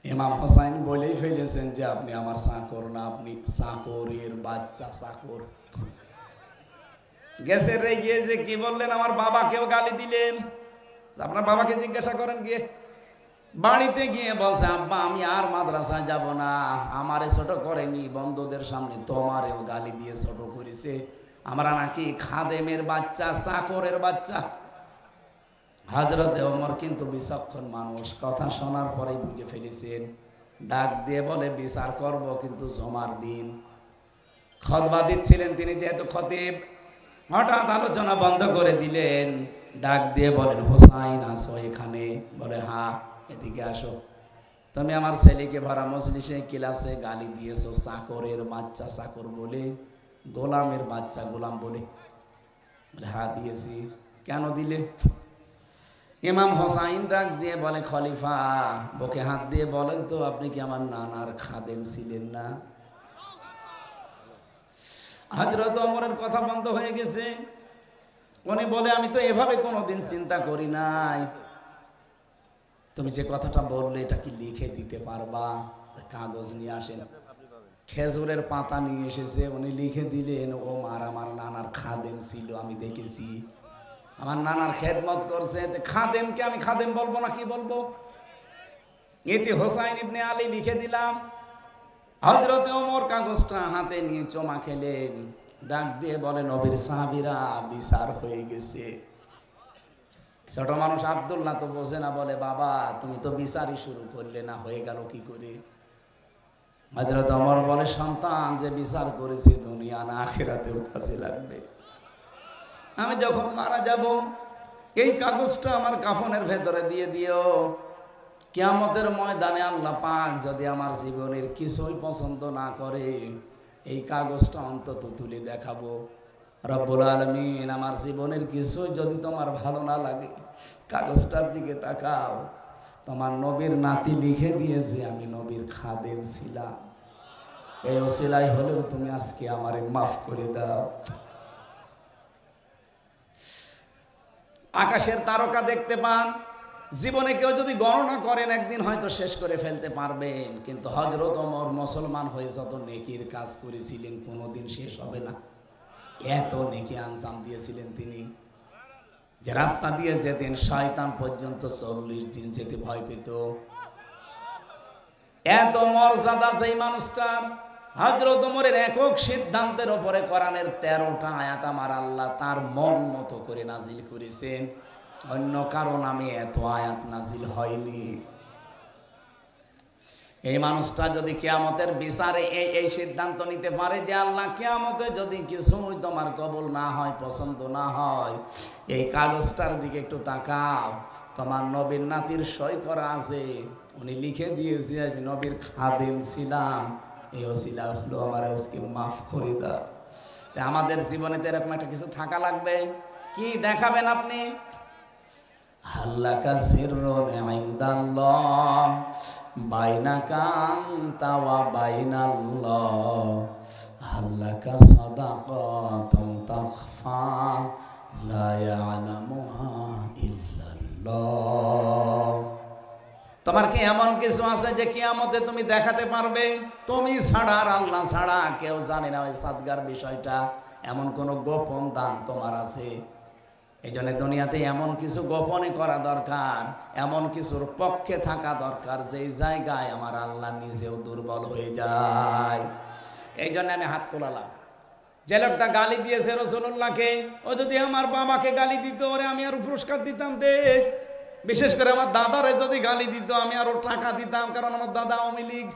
ইমাম হোসাইন বলেই ফেলেছেন যে আপনি আমার চাকর না, আপনি চাকরের বাচ্চা, চাকর। গেছে রে গিয়ে যে কি বললেন, আমার বাবাকেও গালি দিলেন। আপনার বাবাকে জিজ্ঞাসা করেন গিয়ে। বাড়িতে গিয়ে বলছে, আব্বা আমি আর মাদ্রাসায় যাব না, আমারে ছোট করেনি, বন্ধুদের সামনে তোমারেও গালি দিয়ে ছোট করেছে, আমরা নাকি খাদেমের বাচ্চা, চাকরের বাচ্চা। হযরতে ওমর কিন্তু বিচক্ষণ মানুষ, কথা শোনার পরেই বুঝে ফেলেছেন। ডাক দিয়ে বলে, বিচার করব কিন্তু জমার দিন। খুতবা দিচ্ছিলেন তিনি যেহেতু খতিব, হঠাৎ আলোচনা বন্ধ করে দিলেন। ডাক দিয়ে বলেন, হোসাইন আসো এখানে? বলে হ্যাঁ, এদিকে আসো। তুমি আমার ছেলেকে ভরা মজলিসে ক্লাসে গালি দিয়েছো চাকরের বাচ্চা, চাকর বলে, গোলামের বাচ্চা, গোলাম বলে। হ্যাঁ দিয়েছি। কেন দিলে? ইমাম হোসাইন ডাক দিয়ে বলে, খলিফা বুকে হাত দিয়ে বলেন তো, আপনি কি আমার নানার খাদেম ছিলেন না? হযরত ওমরের কথা বন্ধ হয়ে গেছে। উনি বলে, আমি তো এভাবে কোনোদিন চিন্তা করি নাই। তুমি যে কথাটা বললে এটা কি লিখে দিতে পারবা? কাগজ নিয়ে আসেন। খেজুরের পাতা নিয়ে এসেছে, উনি লিখে দিলেন, ও মার আমার নানার খাদেম ছিল, আমি দেখেছি, আমার নানার খেদমত করছে। খাদেমকে আমি খাদেম বলবো না কি বলবো? ইতি হোসাইন ইবনে আলী লিখে দিলাম। হযরতে ওমর কাগজটা হাতে নিয়ে চমা খেলেন। ডাক দিয়ে বলে, নবীর সাহাবীরা, বিচার হয়ে গেছে। ছোট মানুষ আব্দুল্লাহ তো বোঝে না, বলে, বাবা তুমি তো বিচারই শুরু করলে না, হয়ে গেল কি করে? হযরত ওমর বলে, সন্তান যে বিচার করেছি দুনিয়া না আখিরাতেও কাজে লাগবে। আমি যখন মারা যাব এই কাগজটা আমার কাফনের ভেতরে দিয়ে দিও। কিয়ামতের ময়দানে আল্লাহ পাক যদি আমার জীবনের কিছুই পছন্দ না করে, এই কাগজটা অন্তত তুলে দেখাবো, রব্বুল আলামিন, আমার জীবনের কিছু যদি তোমার ভালো না লাগে, কাগজটার দিকে তাকাও, তোমার নবীর নাতি লিখে দিয়েছে আমি নবীর খাদেম ছিলাম, এই ওসিলাই হলেও তুমি আজকে আমারে মাফ করে দাও। আকাশের তারকা দেখতে পান, জীবনে কেউ যদি গণনা করেন একদিন হয়তো শেষ করে ফেলতে পারবেন, কিন্তু হযরত ওমর মুসলমান হয়ে যত নেকির কাজ করেছিলেন কোনোদিন শেষ হবে না। এত নেকি আঞ্জাম দিয়েছিলেন তিনি, যে রাস্তা দিয়ে যেতেন শয়তান পর্যন্ত 40 দিন যেতে ভয় পেত। এত মর্যাদা যেই মানুষটার, হযরত ওমরের একক সিদ্ধান্তের উপরে কোরআনের 13টা আয়াত আমার আল্লাহ তার মন মতো করে নাজিল করেছেন, অন্য কারো নামে এত আয়াত নাজিল হয়নি। এই মানুষটা যদি কিয়ামতের বিচারে এই সিদ্ধান্ত নিতে পারে যে আল্লাহ, কিয়ামতে যদি কিছুই তোমার কবুল না হয়, পছন্দ না হয়, এই কাগজটার দিকে একটু তাকাও, তোমার নবীর নাতির সই করা আছে, উনি লিখে দিয়েছে আমি নবীর খাদেম ছিলাম, এই ওসিলা হলো আমার আজকে মাফ করে দাও। তাই আমাদের জীবনে তো এরকম একটা কিছু থাকা লাগবে। কি দেখাবেন আপনি? হাল্লাকা সিররুন ইনদাল্লাহ বাইনাকা আনতা ওয়া বাইনাল্লাহ, হাল্লাকা সাদাকাতুন তাখফা লা ইয়ালামুহা ইল্লাল্লাহ। তোমার কি এমন কিছু আছে যে কিয়ামতে তুমি দেখাতে পারবে? তুমি ছাড়া আর আল্লাহ ছাড়া কেউ জানে না ওই সাদগার বিষয়টা। এমন কোন গোপন দান তোমার আছে? এই জন্য দুনিয়াতে এমন কিছু গোপনে করা দরকার, এমন কিছুর পক্ষে থাকা দরকার যেই জায়গায় আমার আল্লাহ নিজেও দুর্বল হয়ে যায়। এই জন্য আমি হাত তোলালাম। যে লোকটা গালি দিয়েছে রাসূলুল্লাহকে, ও যদি আমার বাবাকে গালি দিত ওরে আমি আরো পুরস্কার দিতাম। বিশেষ করে আমার দাদারে যদি গালি দিত আমি আরো টাকা দিতাম, কারণ আমার দাদা আওয়ামী লীগ।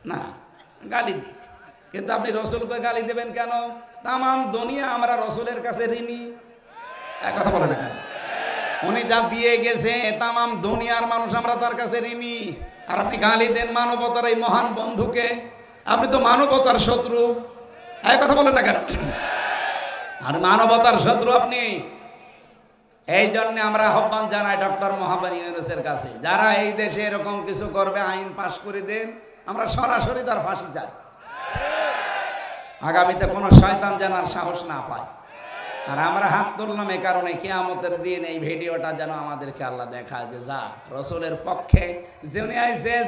না, গালি দিক, কিন্তু আপনি রসুলকে গালি দেবেন কেন? তামাম দুনিয়া আমরা রসুলের কাছে ঋণী। এক কথা বলে না, উনি যা দিয়ে গেছে তামাম দুনিয়ার মানুষ আমরা তার কাছে ঋণী। আর আপনি গালি দেন মানবতার এই মহান বন্ধুকে, আপনি তো মানবতার শত্রু। এক কথা বলেন না কেন? আর মানবতার শত্রু আপনি। এই জন্য আমরা আহ্বান জানাই ডক্টর মোহাম্মদ ইউনূসের কাছে, যারা এই দেশে এরকম কিছু করবে আইন পাশ করে দেন, আমরা সরাসরি তার ফাঁসি চাই। আগামীতে কোনো শয়তান জানার সাহস না পায়। আর আমরা হাত তুললাম এই কারণে, কিয়ামতের দিন এই ভিডিওটা যেন আমাদেরকে আল্লাহ দেখায় যে যা রসুলের পক্ষে যে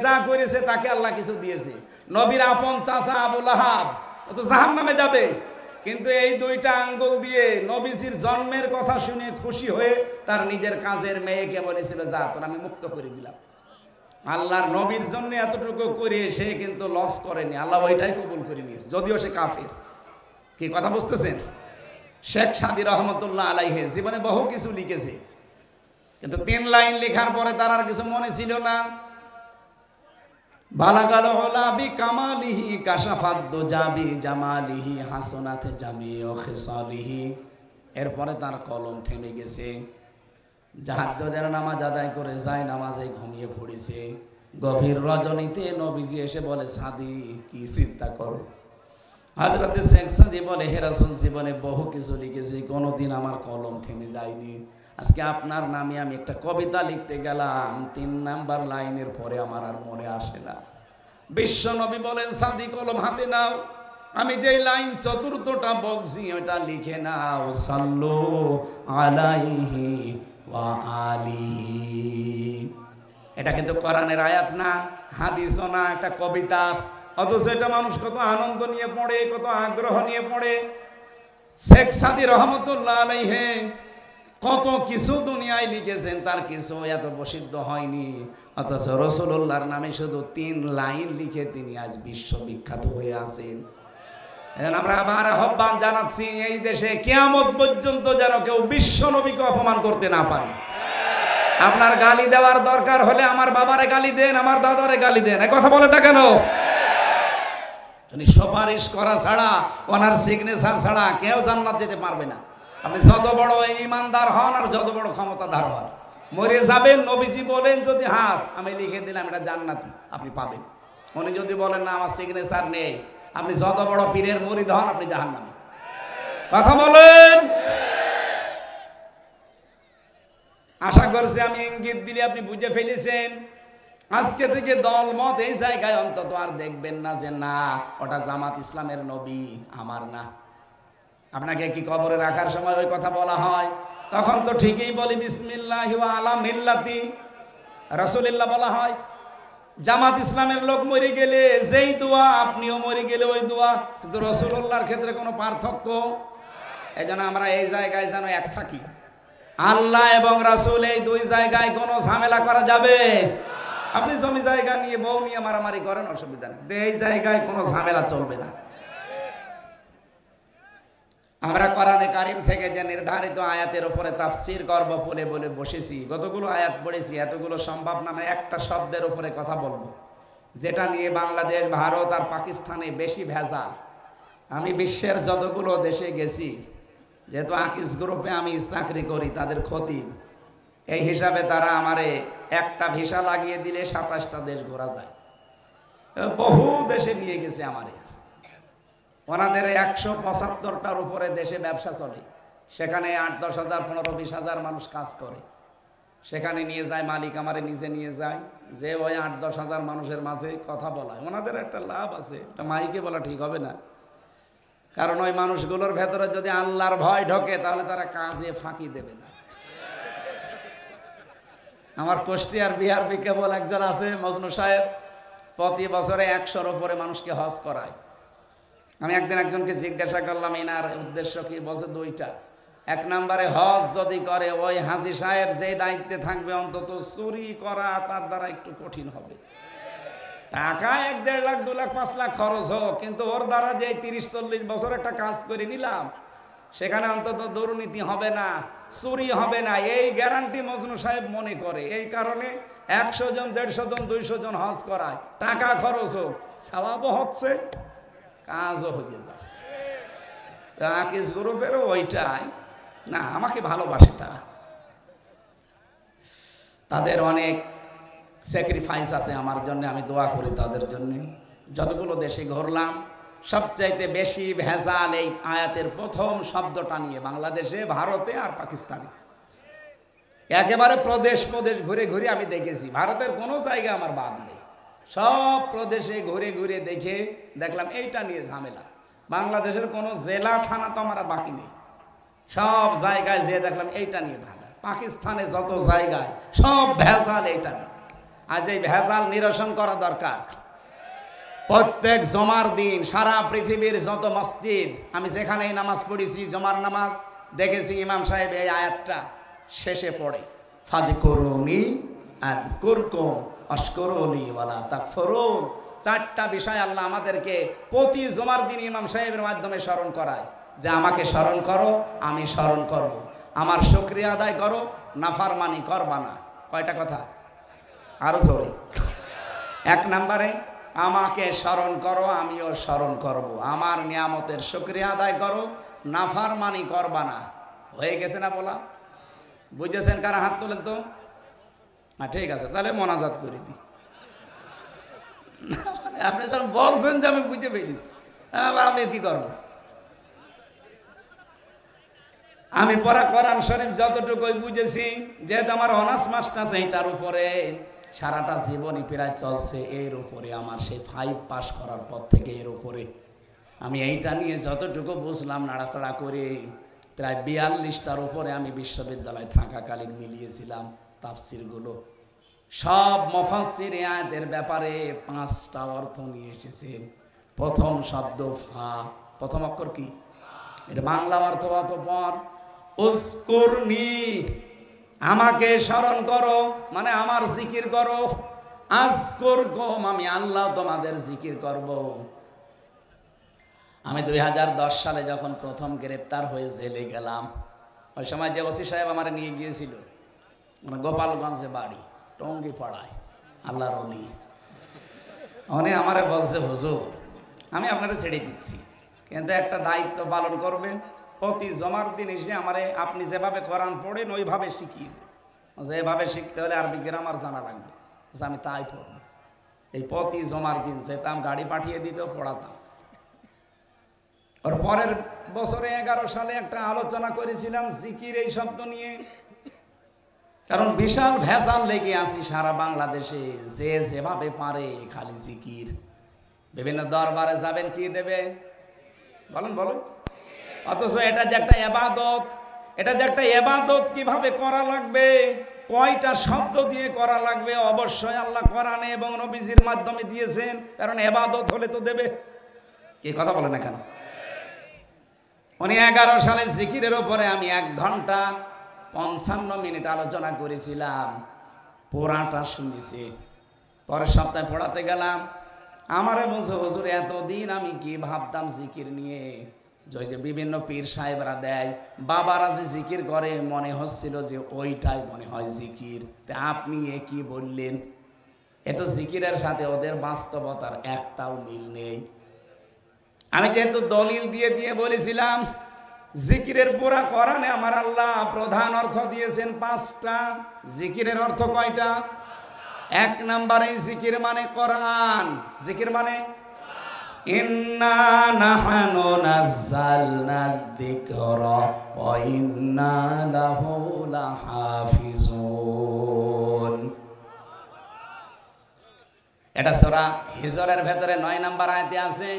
যা করেছে তাকে আল্লাহ কিছু দিয়েছে। নবীর আপন চাচা আবু লাহাব ও তো জাহান্নামে যাবে, কিন্তু এই দুইটা আঙ্গুল দিয়ে নবীজির জন্মের কথা শুনে খুশি হয়ে তার নিজের কাজের মেয়েকে বলেছিল যা তোর আমি মুক্ত করে দিলাম। আল্লাহর নবীর জন্য এতটুকু করে সে কিন্তু লস করেনি, আল্লাহ ওইটাই কবুল করে নিয়েছে, যদিও সে কাফের। কি কথা বুঝতেছেন? শেখ সাদী রহমতুল্লাহ আলাইহি জীবনে বহু কিছু লিখেছে, কিন্তু 3 লাইন লেখার পরে তার আর কিছু মনে ছিল না। বালাগাল উলা বিকামালিহি কাশাফাদ দুজাবি জামালিহি হাসানাত জামিউ খিসালিহি। এরপরে তার কলম থেমে গেছে। তাহাজ্জুদের নামাজ আদায় করে যায় নামাজে ঘুমিয়ে পড়েছে। গভীর রজনীতে নবীজি এসে বলে সাদী কি চিন্তা করো? হযরত শেখ সাদী বলে হে রাসূল, জীবনে বহু কিছু লিখেছি, কোনোদিন আমার কলম থেমে যায়নি। আজকে আপনার নামে আমি একটা কবিতা লিখতে গেলাম, 3 নাম্বার লাইনের পরে আমার আর মনে আসে না। বিশ্ব নবী বলেন সাদী কলম হাতে নাও, আমি যেই লাইন চতুর্থটা বলছি ওটা লিখে নাও। সাল্লু আলাইহি ওয়া আলিহি। এটা কিন্তু কোরআনের আয়াত না, হাদিসও না, একটা কবিতা। অথচ এটা মানুষ কত আনন্দ নিয়ে পড়ে, কত আগ্রহ নিয়ে পড়ে। শেখ সাদী রহমতুল্লাহ আলাইহি কত কিছু দুনিয়ায় লিখেছেন, তার কিছু এত প্রসিদ্ধ হয়নি। অথচ রাসূলুল্লাহর নামে শুধু 3 লাইন লিখে তিনি আজ বিশ্ববিখ্যাত হয়ে আছেন। এখন আমরা আবার আহ্বান জানাচ্ছি, এই দেশে কিয়ামত পর্যন্ত যেন কেউ বিশ্ব নবীকে অপমান করতে না পারে। আপনার গালি দেওয়ার দরকার হলে আমার বাবারে গালি দেন, আমার দাদারে গালি দেন, এই কথা বলেন না কেন? উনি সুপারিশ করা ছাড়া, ওনার সিগনেচার ছাড়া কেউ জান্নাত যেতে পারবে না। আপনি যত বড় ইমানদার হন আর যত বড় ক্ষমতাধার হন, মরে যাবেন। নবীজি বলেন যদি হাত আমি লিখে দিলাম এটা জান্নাতি, আপনি পাবেন। উনি যদি বলেন না আমার সিগনেচার নেই, আপনি যত বড় পীরের মুরিদ হন আপনি জাহান্নামী। কথা বলেন। আশা করছি আমি ইঙ্গিত দিলে আপনি বুঝে ফেলেছেন। আজকে থেকে দলমত এই জায়গায় অন্তত আর দেখবেন না যে না ওটা জামাত ইসলামের নবী, আমার না। আপনাকে কি কবরে রাখার সময় ওই কথা বলা হয়? তখন তো ঠিকই বলি বিসমিল্লাহি ওয়া আলা মিল্লাতি রাসূলিল্লাহ বলা হয়। জামাত ইসলামের লোক মরে গেলে যেই দোয়া, আপনিও মরে গেলে ওই দোয়া, কিন্তু রাসূলুল্লাহর ক্ষেত্রে কোনো পার্থক্য। এই জন্য আমরা এই জায়গায় যেন এক থাকি। আল্লাহ এবং রাসূল এই দুই জায়গায় কোনো ঝামেলা করা যাবে? আপনি জমি জায়গা নিয়ে বউ নিয়ে মারামারি করেন, অসুবিধা নেই, এই জায়গায় কোনো ঝামেলা চলবে না। আমরা কোরআনে কারীম থেকে যে নির্ধারিত আয়াতের উপরে তাফসীর করব বলে বলে বসেছি। কতগুলো আয়াত পড়েছি, এতগুলো সম্ভব না। একটা শব্দের উপরে কথা বলবো যেটা নিয়ে বাংলাদেশ, ভারত আর পাকিস্তানে বেশি ভেজাল। আমি বিশ্বের যতগুলো দেশে গেছি, যেহেতু আকিস গ্রুপে আমি চাকরি করি, তাদের খতিব, এই হিসাবে তারা আমারে একটা ভিসা লাগিয়ে দিলে 27টা দেশ ঘোরা যায়। বহু দেশে নিয়ে গেছে আমারে। ওনাদের 175টার উপরে দেশে ব্যবসা চলে, সেখানে 8-10 হাজার 15-20 হাজার মানুষ কাজ করে। সেখানে নিয়ে যায় মালিক, আমারে নিজে নিয়ে যায়, যে ওই 8-10 হাজার মানুষের মাঝে কথা বলায়। ওনাদের একটা লাভ আছে, এটা মাইকে বলা ঠিক হবে না, কারণ ওই মানুষগুলোর ভেতরে যদি আল্লাহর ভয় ঢোকে তাহলে তারা কাজে ফাঁকি দেবে না। আমার কুষ্টিয়ার বিহারবি কেবল একজন আছে, মজনু সাহেব, প্রতি বছরে 100-র উপরে মানুষকে হজ করায়। আমি একদিন একজনকে জিজ্ঞাসা করলাম এনার উদ্দেশ্য কি, বলছে 2টা। 1 নম্বরে হজ যদি করে ওই হাজী সাহেব যে দায়িত্বে থাকবে, অন্তত চুরি করা তার দ্বারা একটু কঠিন হবে। টাকা 1-1.5 লাখ 2 লাখ 5 লাখ খরচ হোক, কিন্তু ওর দ্বারা যে 30-40 বছর একটা কাজ করে নিলাম, সেখানে অন্তত দুর্নীতি হবে না, চুরি হবে না, এই গ্যারান্টি মজনু সাহেব মনে করে। এই কারণে 100 জন 150 জন 200 জন হজ করায়, টাকা খরচ হোক, সওয়াবও হচ্ছে, কাজও হয়ে যাচ্ছে। আকিস গ্রুপেরও ওইটাই না, আমাকে ভালোবাসে তারা, তাদের অনেক স্যাক্রিফাইস আছে আমার জন্য, আমি দোয়া করি তাদের জন্য। যতগুলো দেশে ঘুরলাম সবচাইতে বেশি ভেজাল এই আয়াতের প্রথম শব্দটা নিয়ে, বাংলাদেশে, ভারতে আর পাকিস্তানে। একেবারে প্রদেশ প্রদেশ ঘুরে ঘুরে আমি দেখেছি, ভারতের কোনো জায়গা আমার বাদ নেই। সব প্রদেশে ঘুরে ঘুরে দেখে দেখলাম এইটা নিয়ে ঝামেলা। বাংলাদেশের কোনো জেলা থানা তো আমার বাকি নেই, সব জায়গায় যেয়ে দেখলাম এইটা নিয়ে ভাঙা। পাকিস্তানে যত জায়গায় সব ভেজাল এইটা নিয়ে। আজ এই ভেজাল নিরসন করা দরকার। প্রত্যেক জমার দিন সারা পৃথিবীর যত মসজিদ, আমি যেখানেই নামাজ পড়েছি, জমার নামাজ, দেখেছি ইমাম সাহেব এই আয়াতটা শেষে পড়ে, ফাযকুরুনি আযকুরকুম ওয়াশকুরুলি ওয়ালা তাকফুরুন। 4টা বিষয় আল্লাহ আমাদেরকে প্রতি জমার দিন ইমাম সাহেবের মাধ্যমে স্মরণ করায়, যে আমাকে স্মরণ করো, আমি স্মরণ করব, আমার শুকরিয়া আদায় করো, নাফরমানি করবা না। কয়টা কথা? আরো জোরে। 1 নম্বরে আমাকে স্মরণ করো, আমিও স্মরণ করব, আমার নিয়ামতের শুকরিয়া আদায় করো, নাফরমানি করবা না। হয়ে গেছে না বলা? বুঝেছেন? কারা হাত তোলেন তো? ঠিক আছে, তাহলে মোনাজাত করে দিই। আপনি যখন বলছেন যে আমি বুঝে পেয়েছি, আমি কি করব? আমি পড়া কোরআন শরীফ যতটুকুই বুঝেছি, যেহেতু আমার অনার্স মাস্টার্স এইটার উপরে সারাটা জীবনই প্রায় চলছে, এর উপরে আমার সেই 5 পাস করার পর থেকে এর উপরে আমি এইটা নিয়ে যতটুকু বুঝলাম, নাড়াচাড়া করে প্রায় 42টার উপরে আমি বিশ্ববিদ্যালয়ে থাকাকালীন মিলিয়েছিলাম তাফসিরগুলো। সব মুফাসসির আয়াতের ব্যাপারে 5টা অর্থ নিয়ে এসেছেন। প্রথম শব্দ ফা, প্রথম অক্ষর কি? এর বাংলা অর্থ অতঃপর। উযকুরনি, আমাকে স্মরণ করো, মানে আমার জিকির করো। আযকুরকুম, আমি আল্লাহ তোমাদের জিকির করব। আমি 2010 সালে যখন প্রথম গ্রেপ্তার হয়ে জেলে গেলাম, ওই সময় যে ওসি সাহেব আমার নিয়ে গিয়েছিল, মানে গোপালগঞ্জে বাড়ি, টঙ্গি পাড়ায়, আল্লাহর ওলি, উনি আমারে বলছে, হুজুর আমি আপনারা ছেড়ে দিচ্ছি, কিন্তু একটা দায়িত্ব পালন করবেন, প্রতি জমার দিন এসে আমারে আপনি যেভাবে কোরআন পড়েন ওইভাবে শিখিয়ে, যেভাবে শিখতে হলে আরবি গ্রামার জানা লাগবে। আমি তাই পড়ব। এই প্রতি জমার দিন যেতাম, গাড়ি পাঠিয়ে দিতেও পড়াতাম, ওর পরের বছরে 11 সালে একটা আলোচনা করেছিলাম জিকির এই শব্দ নিয়ে, কারণ বিশাল ভেজাল লেগে আছি সারা বাংলাদেশে, যে যেভাবে পারে খালি জিকির। বিভিন্ন দরবারে যাবেন, কি দেবে বলেন বলেন, অথচ এটা যে একটা ইবাদত, এটা যে একটা ইবাদত কিভাবে করা লাগবে, কয়টা শব্দ দিয়ে করা লাগবে, অবশ্যই আল্লাহ কোরআনে এবং নবীজির মাধ্যমে দিয়েছেন, কারণ ইবাদত হলে তো দেবে। কি কথা বলেন এখানে? উনি 11 সালে জিকিরের উপরে আমি 1 ঘন্টা 55 মিনিট আলোচনা করেছিলাম, পুরাটা শুনেছি। পরের সপ্তাহে পড়াতে গেলাম, আমারে বলছে হুজুর এতদিন আমি কি ভাবতাম জিকির নিয়ে, যে বিভিন্ন পীর সাহেবরা দেয়, বাবারা যে জিকির করে মনে হচ্ছিল যে ওইটাই মনে হয় জিকির। তা আপনি এ কি বললেন? এত জিকিরের সাথে ওদের বাস্তবতার একটাও মিল নেই। আমি যেহেতু দলিল দিয়ে দিয়ে বলেছিলাম, জিকিরের পুরা কোরআনে আমার আল্লাহ প্রধান অর্থ দিয়েছেন 5টা। জিকিরের অর্থ কয়টা? 1 নম্বরে জিকির মানে কোরআন, জিকির মানে ইন্না নাহনু নাযালনা যিকরা ওয়া ইন্না লাহু লাহাফিজুন। এটা সূরা হিজরের ভেতরে 9 নম্বর আয়াতে আছে।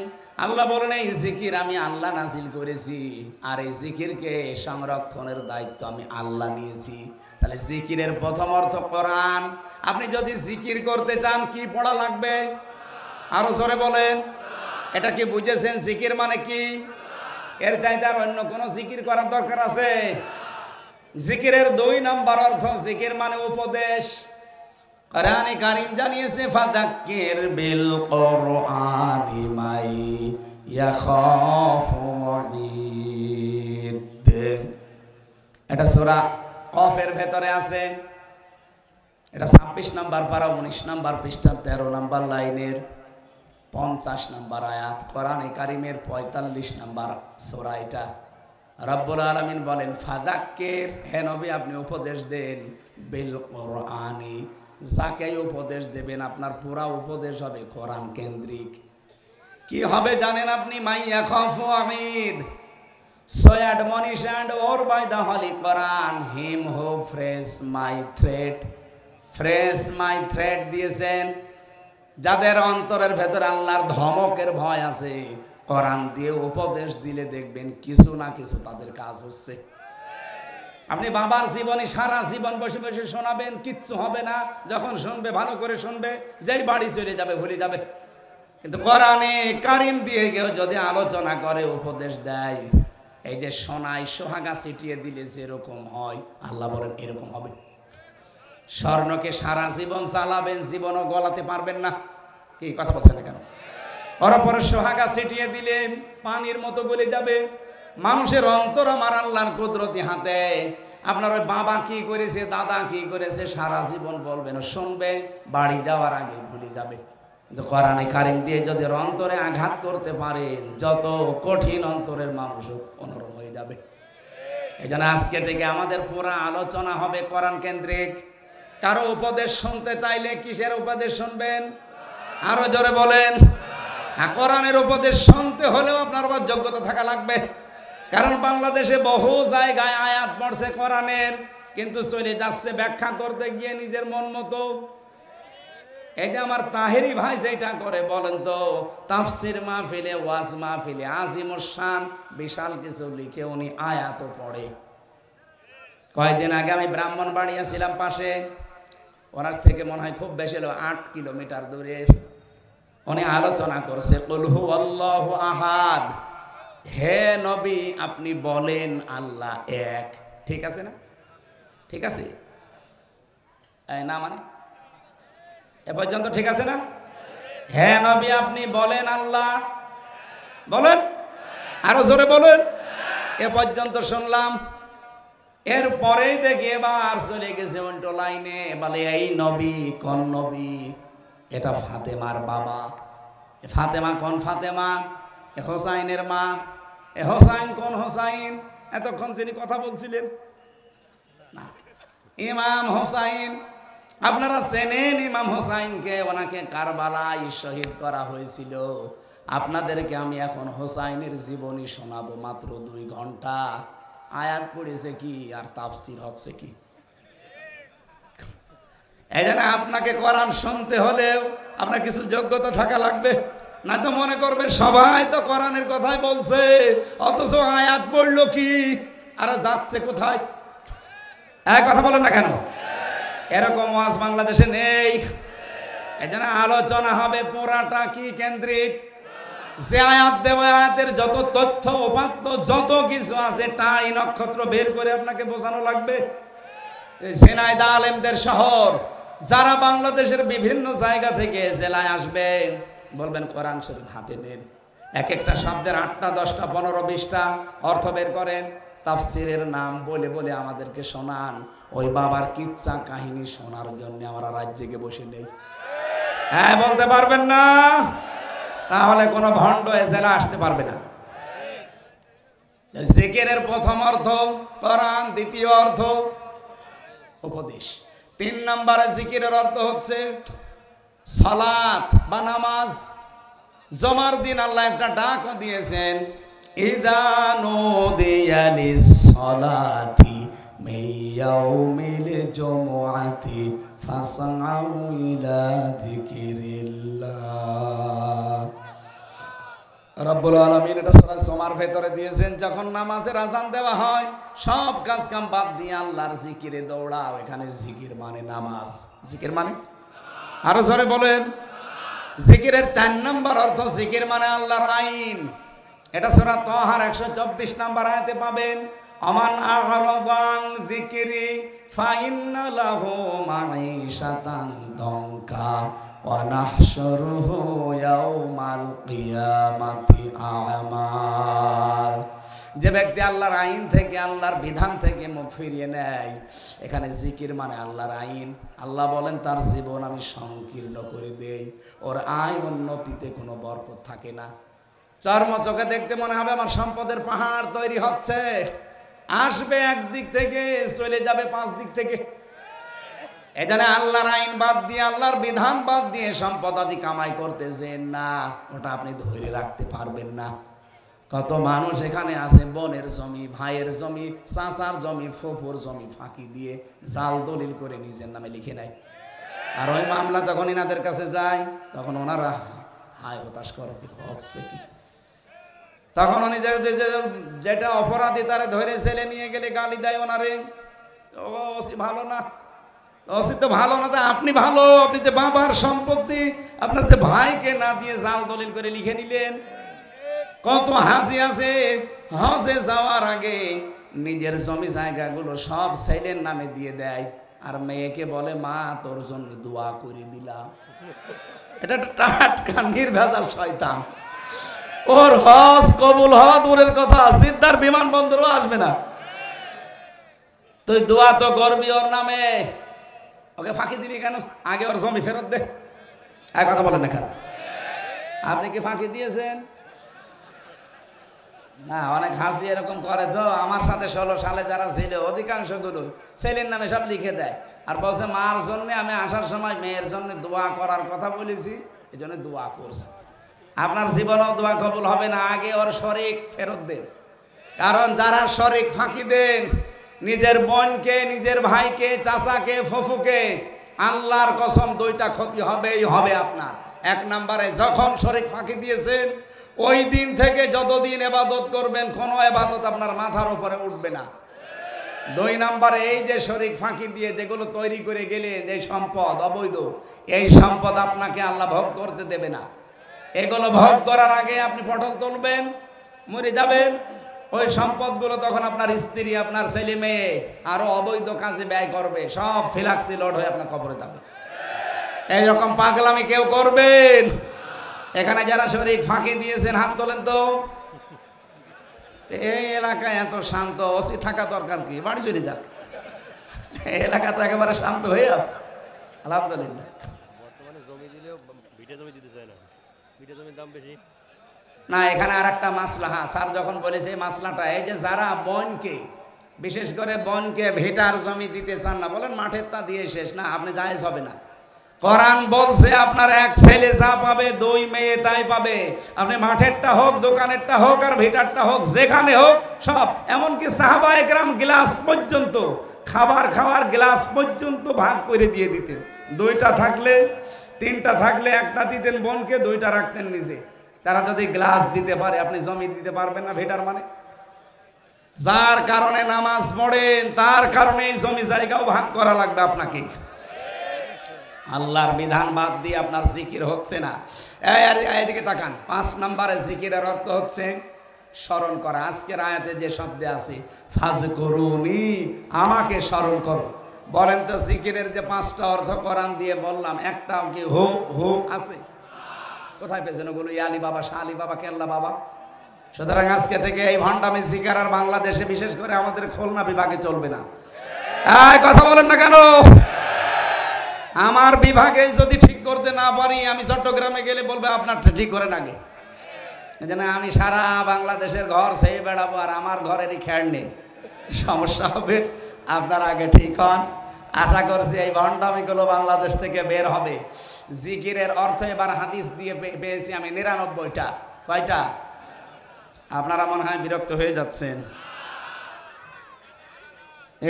আল্লাহ বলেন এই জিকির আমি আল্লাহ নাজিল করেছি, আর এই জিকিরকে সংরক্ষণের দায়িত্ব আমি আল্লাহ নিয়েছি। তাহলে জিকিরের প্রথম অর্থ কোরআন। আপনি যদি জিকির করতে চান কি পড়া লাগবে? আরো জোরে বলেন। এটা কি বুঝেছেন? জিকির মানে কি? এর চাইতে আর অন্য কোন জিকির করার দরকার আছে? জিকিরের 2 নম্বর অর্থ, জিকির মানে উপদেশ। কোরআনে কারীম জানিয়েছে ফাযাক্কির বিল কোরআনি মাই ইয়াখাফু ওয়াঈদ। এটা সূরা কফের ভেতরে আছে। এটা 26 নম্বর পারা 19 নম্বর পৃষ্ঠা 13 নম্বর লাইনের 50 নম্বর আয়াত, কোরআনে কারীমের 45 নম্বর সূরা। এটা রব্বুল আলামিন বলেন ফাযাক্কির, হে নবী আপনি উপদেশ দেন, বিল কোরআনি, যাকে উপদেশ দেবেন আপনার পুরা উপদেশ হবে কোরআন কেন্দ্রিক। কি হবে জানেন আপনি? মাইয়া খাফু Amit, so admonish and or by the holy Quran him who frees my threat, frees my threat দিয়েছেন যাদের অন্তরের ভেতরে আল্লাহর ধমকের ভয় আছে, কোরআন দিয়ে উপদেশ দিলে দেখবেন কিছু না কিছু তাদের কাজ হচ্ছে। আপনি বাবার জীবনে সারা জীবন বসে বসে শোনাবেন, কিচ্ছু হবে না। যখন শুনবে ভালো করে শুনবে, যেই বাড়ি চলে যাবে ভুলে যাবে। কিন্তু কোরআনে কারীম দিয়ে কেউ যদি আলোচনা করে, উপদেশ দেয়, এই যে সোনায় সোহাগা ছিটিয়ে দিলে যেরকম হয়, আল্লাহ বলেন এরকম হবে। স্বর্ণকে সারা জীবন চালাবেন, জীবনও গলাতে পারবেন না। কি কথা বলছেন কেন? ওর পরে সোহাগা ছিটিয়ে দিলে পানির মতো গলে যাবে। মানুষের অন্তর আমার আল্লাহর কুদরতি হাতে। আপনার ওই বাবা কি করেছে, দাদা কি করেছে, সারা জীবন বলবেন, শুনবে, বাড়ি যাওয়ার আগে ভুলে যাবে। কিন্তু কোরআনে কারীম দিয়ে যদি অন্তরে আঘাত করতে পারেন, যত কঠিন অন্তরের মানুষও অনুরোধ হয়ে যাবে। এই জন্য আজকে থেকে আমাদের পুরা আলোচনা হবে কোরআন কেন্দ্রিক। কারো উপদেশ শুনতে চাইলে কিসের উপদেশ শুনবেন? আরো জোরে বলেন। কোরআনের উপদেশ শুনতে হলেও আপনার যোগ্যতা থাকা লাগবে। কারণ বাংলাদেশে বহু জায়গায় আয়াত পড়ছে কোরআনের, কিন্তু চলে যাচ্ছে ব্যাখ্যা করতে গিয়ে নিজের মন মতো। এই যে আমার তাহেরি ভাই যেটা করে বলেন তো, তাফসির মাহফিলে, ওয়াজ মাহফিলে আজিমুস শান বিশাল কিছু লিখে উনি আয়াতও পড়ে। কয়েকদিন আগে আমি ব্রাহ্মণবাড়িয়া ছিলাম পাশে, ওনার থেকে মনে হয় খুব বেশি হলো 8 কিলোমিটার দূরে। উনি আলোচনা করছে কুল হু আল্লাহু আহাদ, হে নবী আপনি বলেন আল্লাহ এক। ঠিক আছে না? ঠিক আছে না? মানে এ পর্যন্ত ঠিক আছে না? হে নবী আপনি বলেন আল্লাহ, বলেন আরো জোরে বলেন। এ পর্যন্ত শুনলাম। এরপরেই দেখি এবার চলে গেছে উল্টো লাইনে, বলে এই নবী কোন নবী? এটা ফাতেমার বাবা। ফাতেমা কোন ফাতেমা? হোসাইনের মা। হোসাইন কোন হোসাইন? এতক্ষণ যিনি কথা বলছিলেন না, ইমাম হোসাইন। আপনারা চেনেন ইমাম হোসাইনকে, ওনাকে কারবালায় শহীদ করা হয়েছিল। আপনাদেরকে আমি এখন হোসাইনের জীবনী শোনাবো মাত্র 2 ঘন্টা। আয়াত পড়েছে কি আর তাফসির হচ্ছে কি। এই জন্য আপনাকে কোরআন শুনতে হলেও আপনার কিছু যোগ্যতা থাকা লাগবে, না তো মনে করবেন সবাই তো কোরআনের কথাই বলছে, অথচ আয়াত পড়লো কি আর যাচ্ছে কোথায়। এক কথা বলেন না কেন? এরকম ওয়াজ বাংলাদেশে নেই। এই জন্য আলোচনা হবে পুরাটা কি কেন্দ্রিক। যে আয়াত দেব, আয়াতের যত তথ্য উপাত্ত যত কিছু আছে টাই নক্ষত্র বের করে আপনাকে বোঝানো লাগবে। ঝিনাইদহ আলেমদের শহর, যারা বাংলাদেশের বিভিন্ন জায়গা থেকে জেলায় আসবেন, বলবেন কোরআন শরীফ হাতে নেন, এক একটা শব্দের 8টা 10টা 15 20টা অর্থ বের করেন, তাফসিরের নাম বলে বলে আমাদেরকে শোনান। ওই বাবার কিচ্ছা কাহিনী শোনার জন্য আমরা রাজ্যে বসে নেই। হ্যাঁ বলতে পারবেন না? তাহলে কোনো ভণ্ড এ জেলা আসতে পারবে না। জিকিরের প্রথম অর্থ কোরআন, দ্বিতীয় অর্থ উপদেশ, 3 নম্বরে জিকিরের অর্থ হচ্ছে সালাত বা নামাজ। জমার দিন আল্লাহ একটা ডাকও দিয়েছেন, ইযা নুদিয়া লিস-সালাতি মিন ইয়াউমিল জুমআতি ফাসআউ ইলা যিকিরিল্লাহ। রব্বুল আলামিন এটা সূরা জুমার ভেতরে দিয়েছেন, যখন নামাজের আযান দেওয়া হয় সব কাজ কাম বাদ দিয়ে আল্লাহর জিকিরে দৌড়াও। এখানে জিকির মানে নামাজ। জিকির মানে, আরো জোরে বলেন। জিকিরের 4 নম্বর অর্থ জিকির মানে আল্লাহর আইন। এটা সূরা তাহার 124 নম্বর আয়াতে পাবেন, আমান আ'রাদা আন যিকরি ফাইন্না লাহু মাঈশাতান দনকা ওয়া নাহশুরুহু ইয়াওমাল কিয়ামাতি আ'মা। যে ব্যক্তি আল্লাহর আইন থেকে, আল্লাহর বিধান থেকে মুখ ফিরিয়ে নেয়, এখানে জিকির মানে আল্লাহর আইন। আল্লাহ বলেন তার জীবন আমি সংকীর্ণ করে দেই, ওর আয় উন্নতিতে কোনো বরকত থাকে না। চর্ম চোখে দেখতে মনে হবে আমার সম্পদের পাহাড় তৈরি হচ্ছে, আসবে একদিক থেকে চলে যাবে 5 দিক থেকে। এখানে আল্লাহর আইন বাদ দিয়ে, আল্লাহর বিধান বাদ দিয়ে সম্পদ আদি কামাই করতেছেন না, ওটা আপনি ধরে রাখতে পারবেন না। কত মানুষ এখানে আছে বোনের জমি, ভাইয়ের জমি, চাচার জমি, ফুফুর জমি ফাঁকি দিয়ে জাল দলিল করে নিজের নামে লিখে নেয়। আর ওই মামলা যখন এনাদের কাছে যায় তখন ওনারা হায় হতাশ করে, হচ্ছে কি। তখন উনি যেটা অপরাধী তারা ধরে ছেলে নিয়ে গেলে গালি দেয় ওনারে, ওসি ভালো না, ওসি তো ভালো না, তা আপনি ভালো, আপনি যে বাবার সম্পত্তি আপনার যে ভাইকে না দিয়ে জাল দলিল করে লিখে নিলেন। কত হাজি আছে হজে যাওয়ার আগে নিজের জমি জায়গাগুলো সব ছেলের নামে দিয়ে দেয়, আর মেয়েকে বলে মা তোর জন্য দোয়া করে দিলাম। এটা টাটকা নির্ভেজাল শয়তান। ওর হজ কবুল হওয়া দূরের কথা, সিদ্ধার বিমানবন্দরও আসবে না। তুই দোয়া তো করবি ওর নামে, ওকে ফাঁকি দিবি কেন? আগে ওর জমি ফেরত দে। এক কথা বলেন না কেন? আপনি কি ফাঁকি দিয়েছেন? না, অনেক হাসি এরকম করে তো। আমার সাথে 16 সালে যারা ছিল অধিকাংশগুলো ছেলের নামে সব লিখে দেয়, আর বলছে মার জন্য আমি আসার সময় মেয়ের জন্য দোয়া করার কথা বলেছি, এই জন্য দোয়া করছি। আপনার জীবনেও দোয়া কবুল হবে না, আগে ওর শরিক ফেরত দেন। কারণ যারা শরিক ফাঁকি দেন, নিজের বোনকে, নিজের ভাইকে, চাচাকে, ফুফুকে, আল্লাহর কসম 2টা ক্ষতি হবেই হবে আপনার। 1 নম্বরে যখন শরিক ফাঁকি দিয়েছেন ওই দিন থেকে যতদিন ইবাদত করবেন কোনো ইবাদত আপনার মাথার উপরে উঠবে না। 2 নম্বরে এই যে শরিক ফাঁকি দিয়ে যেগুলো তৈরি করে গেলেন, এই সম্পদ অবৈধ, এই সম্পদ আপনাকে আল্লাহ ভোগ করতে দেবে না। এগুলো ভোগ করার আগে আপনি পটল তুলবেন, মরে যাবেন। ওই সম্পদগুলো তখন আপনার স্ত্রী, আপনার ছেলে মেয়ে আরো অবৈধ কাজে ব্যয় করবে, সব ফিলাক্সি লোড হয়ে আপনার কবরে যাবে। এইরকম পাগলামি কেউ করবেন? এখানে যারা শরীর ফাঁকি দিয়েছেন হাত তোলেন তো। এই এলাকায় এত শান্ত, ওসি থাকা দরকার কি? বাড়ি চলে যাক, এলাকা তো একেবারে শান্ত হয়ে আছে আলহামদুলিল্লাহ। বর্তমানে জমি দিলেও ভিটে জমি দিতে চায় না, ভিটে জমির দাম বেশি না। এখানে আর একটা মাসলা, হ্যাঁ স্যার যখন বলেছে এই মাসলাটা, এই যে যারা বনকে, বিশেষ করে বনকে ভিটার জমি দিতে চান না, বলেন মাঠের তা দিয়ে শেষ না, আপনি জায়েজ হবে না। কোরআন বলছে আপনার এক ছেলে যা পাবে দুই মেয়ে তাই পাবে। আপনি মাঠেরটা হোক, দোকানেরটা হোক, আর ভিটারটা হোক, যেখানে হোক সব। এমনকি সাহাবায়ে কেরাম গ্লাস পর্যন্ত, খাবার খাওয়ার গ্লাস পর্যন্ত ভাগ করে দিয়ে দিতেন। দুইটা থাকলে, তিনটা থাকলে একটা দিতেন বোনকে, দুইটা রাখতেন নিজে। তারা যদি গ্লাস দিতে পারে, আপনি জমি দিতে পারবেন না? ভিটার মানে যার কারণে নামাজ পড়েন তার কারণে জমি জায়গাও ভাগ করা লাগবে আপনাকে। আল্লাহর বিধান বাদ দিয়ে আপনার জিকির হচ্ছে না। এদিকে তাকান। 5 নম্বরে জিকিরের অর্থ হচ্ছে স্মরণ করা। আজকের আয়াতে যে শব্দে আছে ফাজকুরুনি, আমাকে স্মরণ করো। বলেন তো জিকিরের যে 5টা অর্থ কোরআন দিয়ে বললাম, একটাও কি হো হো আছে? কোথায় পেয়েছেন ওগুলো? আলী বাবা, শাহ আলী বাবা, কেল্লা বাবা। সুতরাং আজকে থেকে এই ভণ্ডামি জিকির আর বাংলাদেশে, বিশেষ করে আমাদের খুলনা বিভাগে চলবে না। কথা বলেন না কেন? আমার বিভাগে যদি ঠিক করতে না পারি, আমি চট্টগ্রামে গেলে বলবে আপনার ঠিক করেন আগে। যেন আমি সারা বাংলাদেশের ঘর সেই বেড়াবো আর আমার ঘরেরই খেয়াল নেই, সমস্যা হবে। আপনার আগে ঠিক হন। আশা করছি এই ভণ্ডামিগুলো বাংলাদেশ থেকে বের হবে। জিকিরের অর্থ এবার হাদিস দিয়ে পেয়েছি আমি 99টা। কয়টা? আপনারা মনে হয় বিরক্ত হয়ে যাচ্ছেন।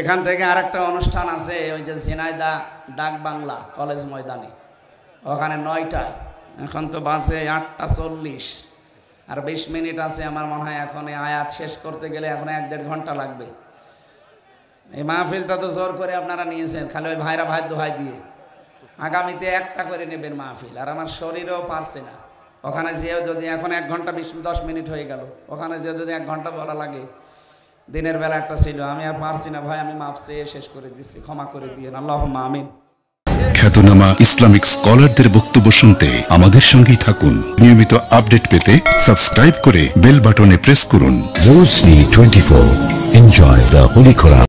এখান থেকে আরেকটা অনুষ্ঠান আছে, ওই যে ঝিনাইদহ ডাক বাংলা কলেজ ময়দানে, ওখানে 9টায়। এখন তো বাসে 8টা 40, আর 20 মিনিট আছে আমার মনে হয়। এখন এই আয়াত শেষ করতে গেলে এখন 1-1.5 ঘন্টা লাগবে। এই মাহফিলটা তো জোর করে আপনারা নিয়েছেন, খালি ওই ভাইরা ভাই দোহাই দিয়ে। আগামীতে একটা করে নেবেন মাহফিল, আর আমার শরীরও পারছে না। ওখানে যেও যদি এখন 1 ঘন্টা 10 মিনিট হয়ে গেল, ওখানে যে যদি 1 ঘন্টা বলা লাগে। দিনের বেলা একটা ছিল, আমি আর পারছি না ভাই, আমি মাপ চেয়ে শেষ করে দিচ্ছি, ক্ষমা করে দিয়ে। আল্লাহুম্মা আমিন। খ্যাতনামা ইসলামিক স্কলারদের বক্তব্য শুনতে আমাদের সঙ্গেই থাকুন। নিয়মিত আপডেট পেতে সাবস্ক্রাইব করে বেল বাটনে প্রেস করুন। Rosary 24. Enjoy the Holy Quran.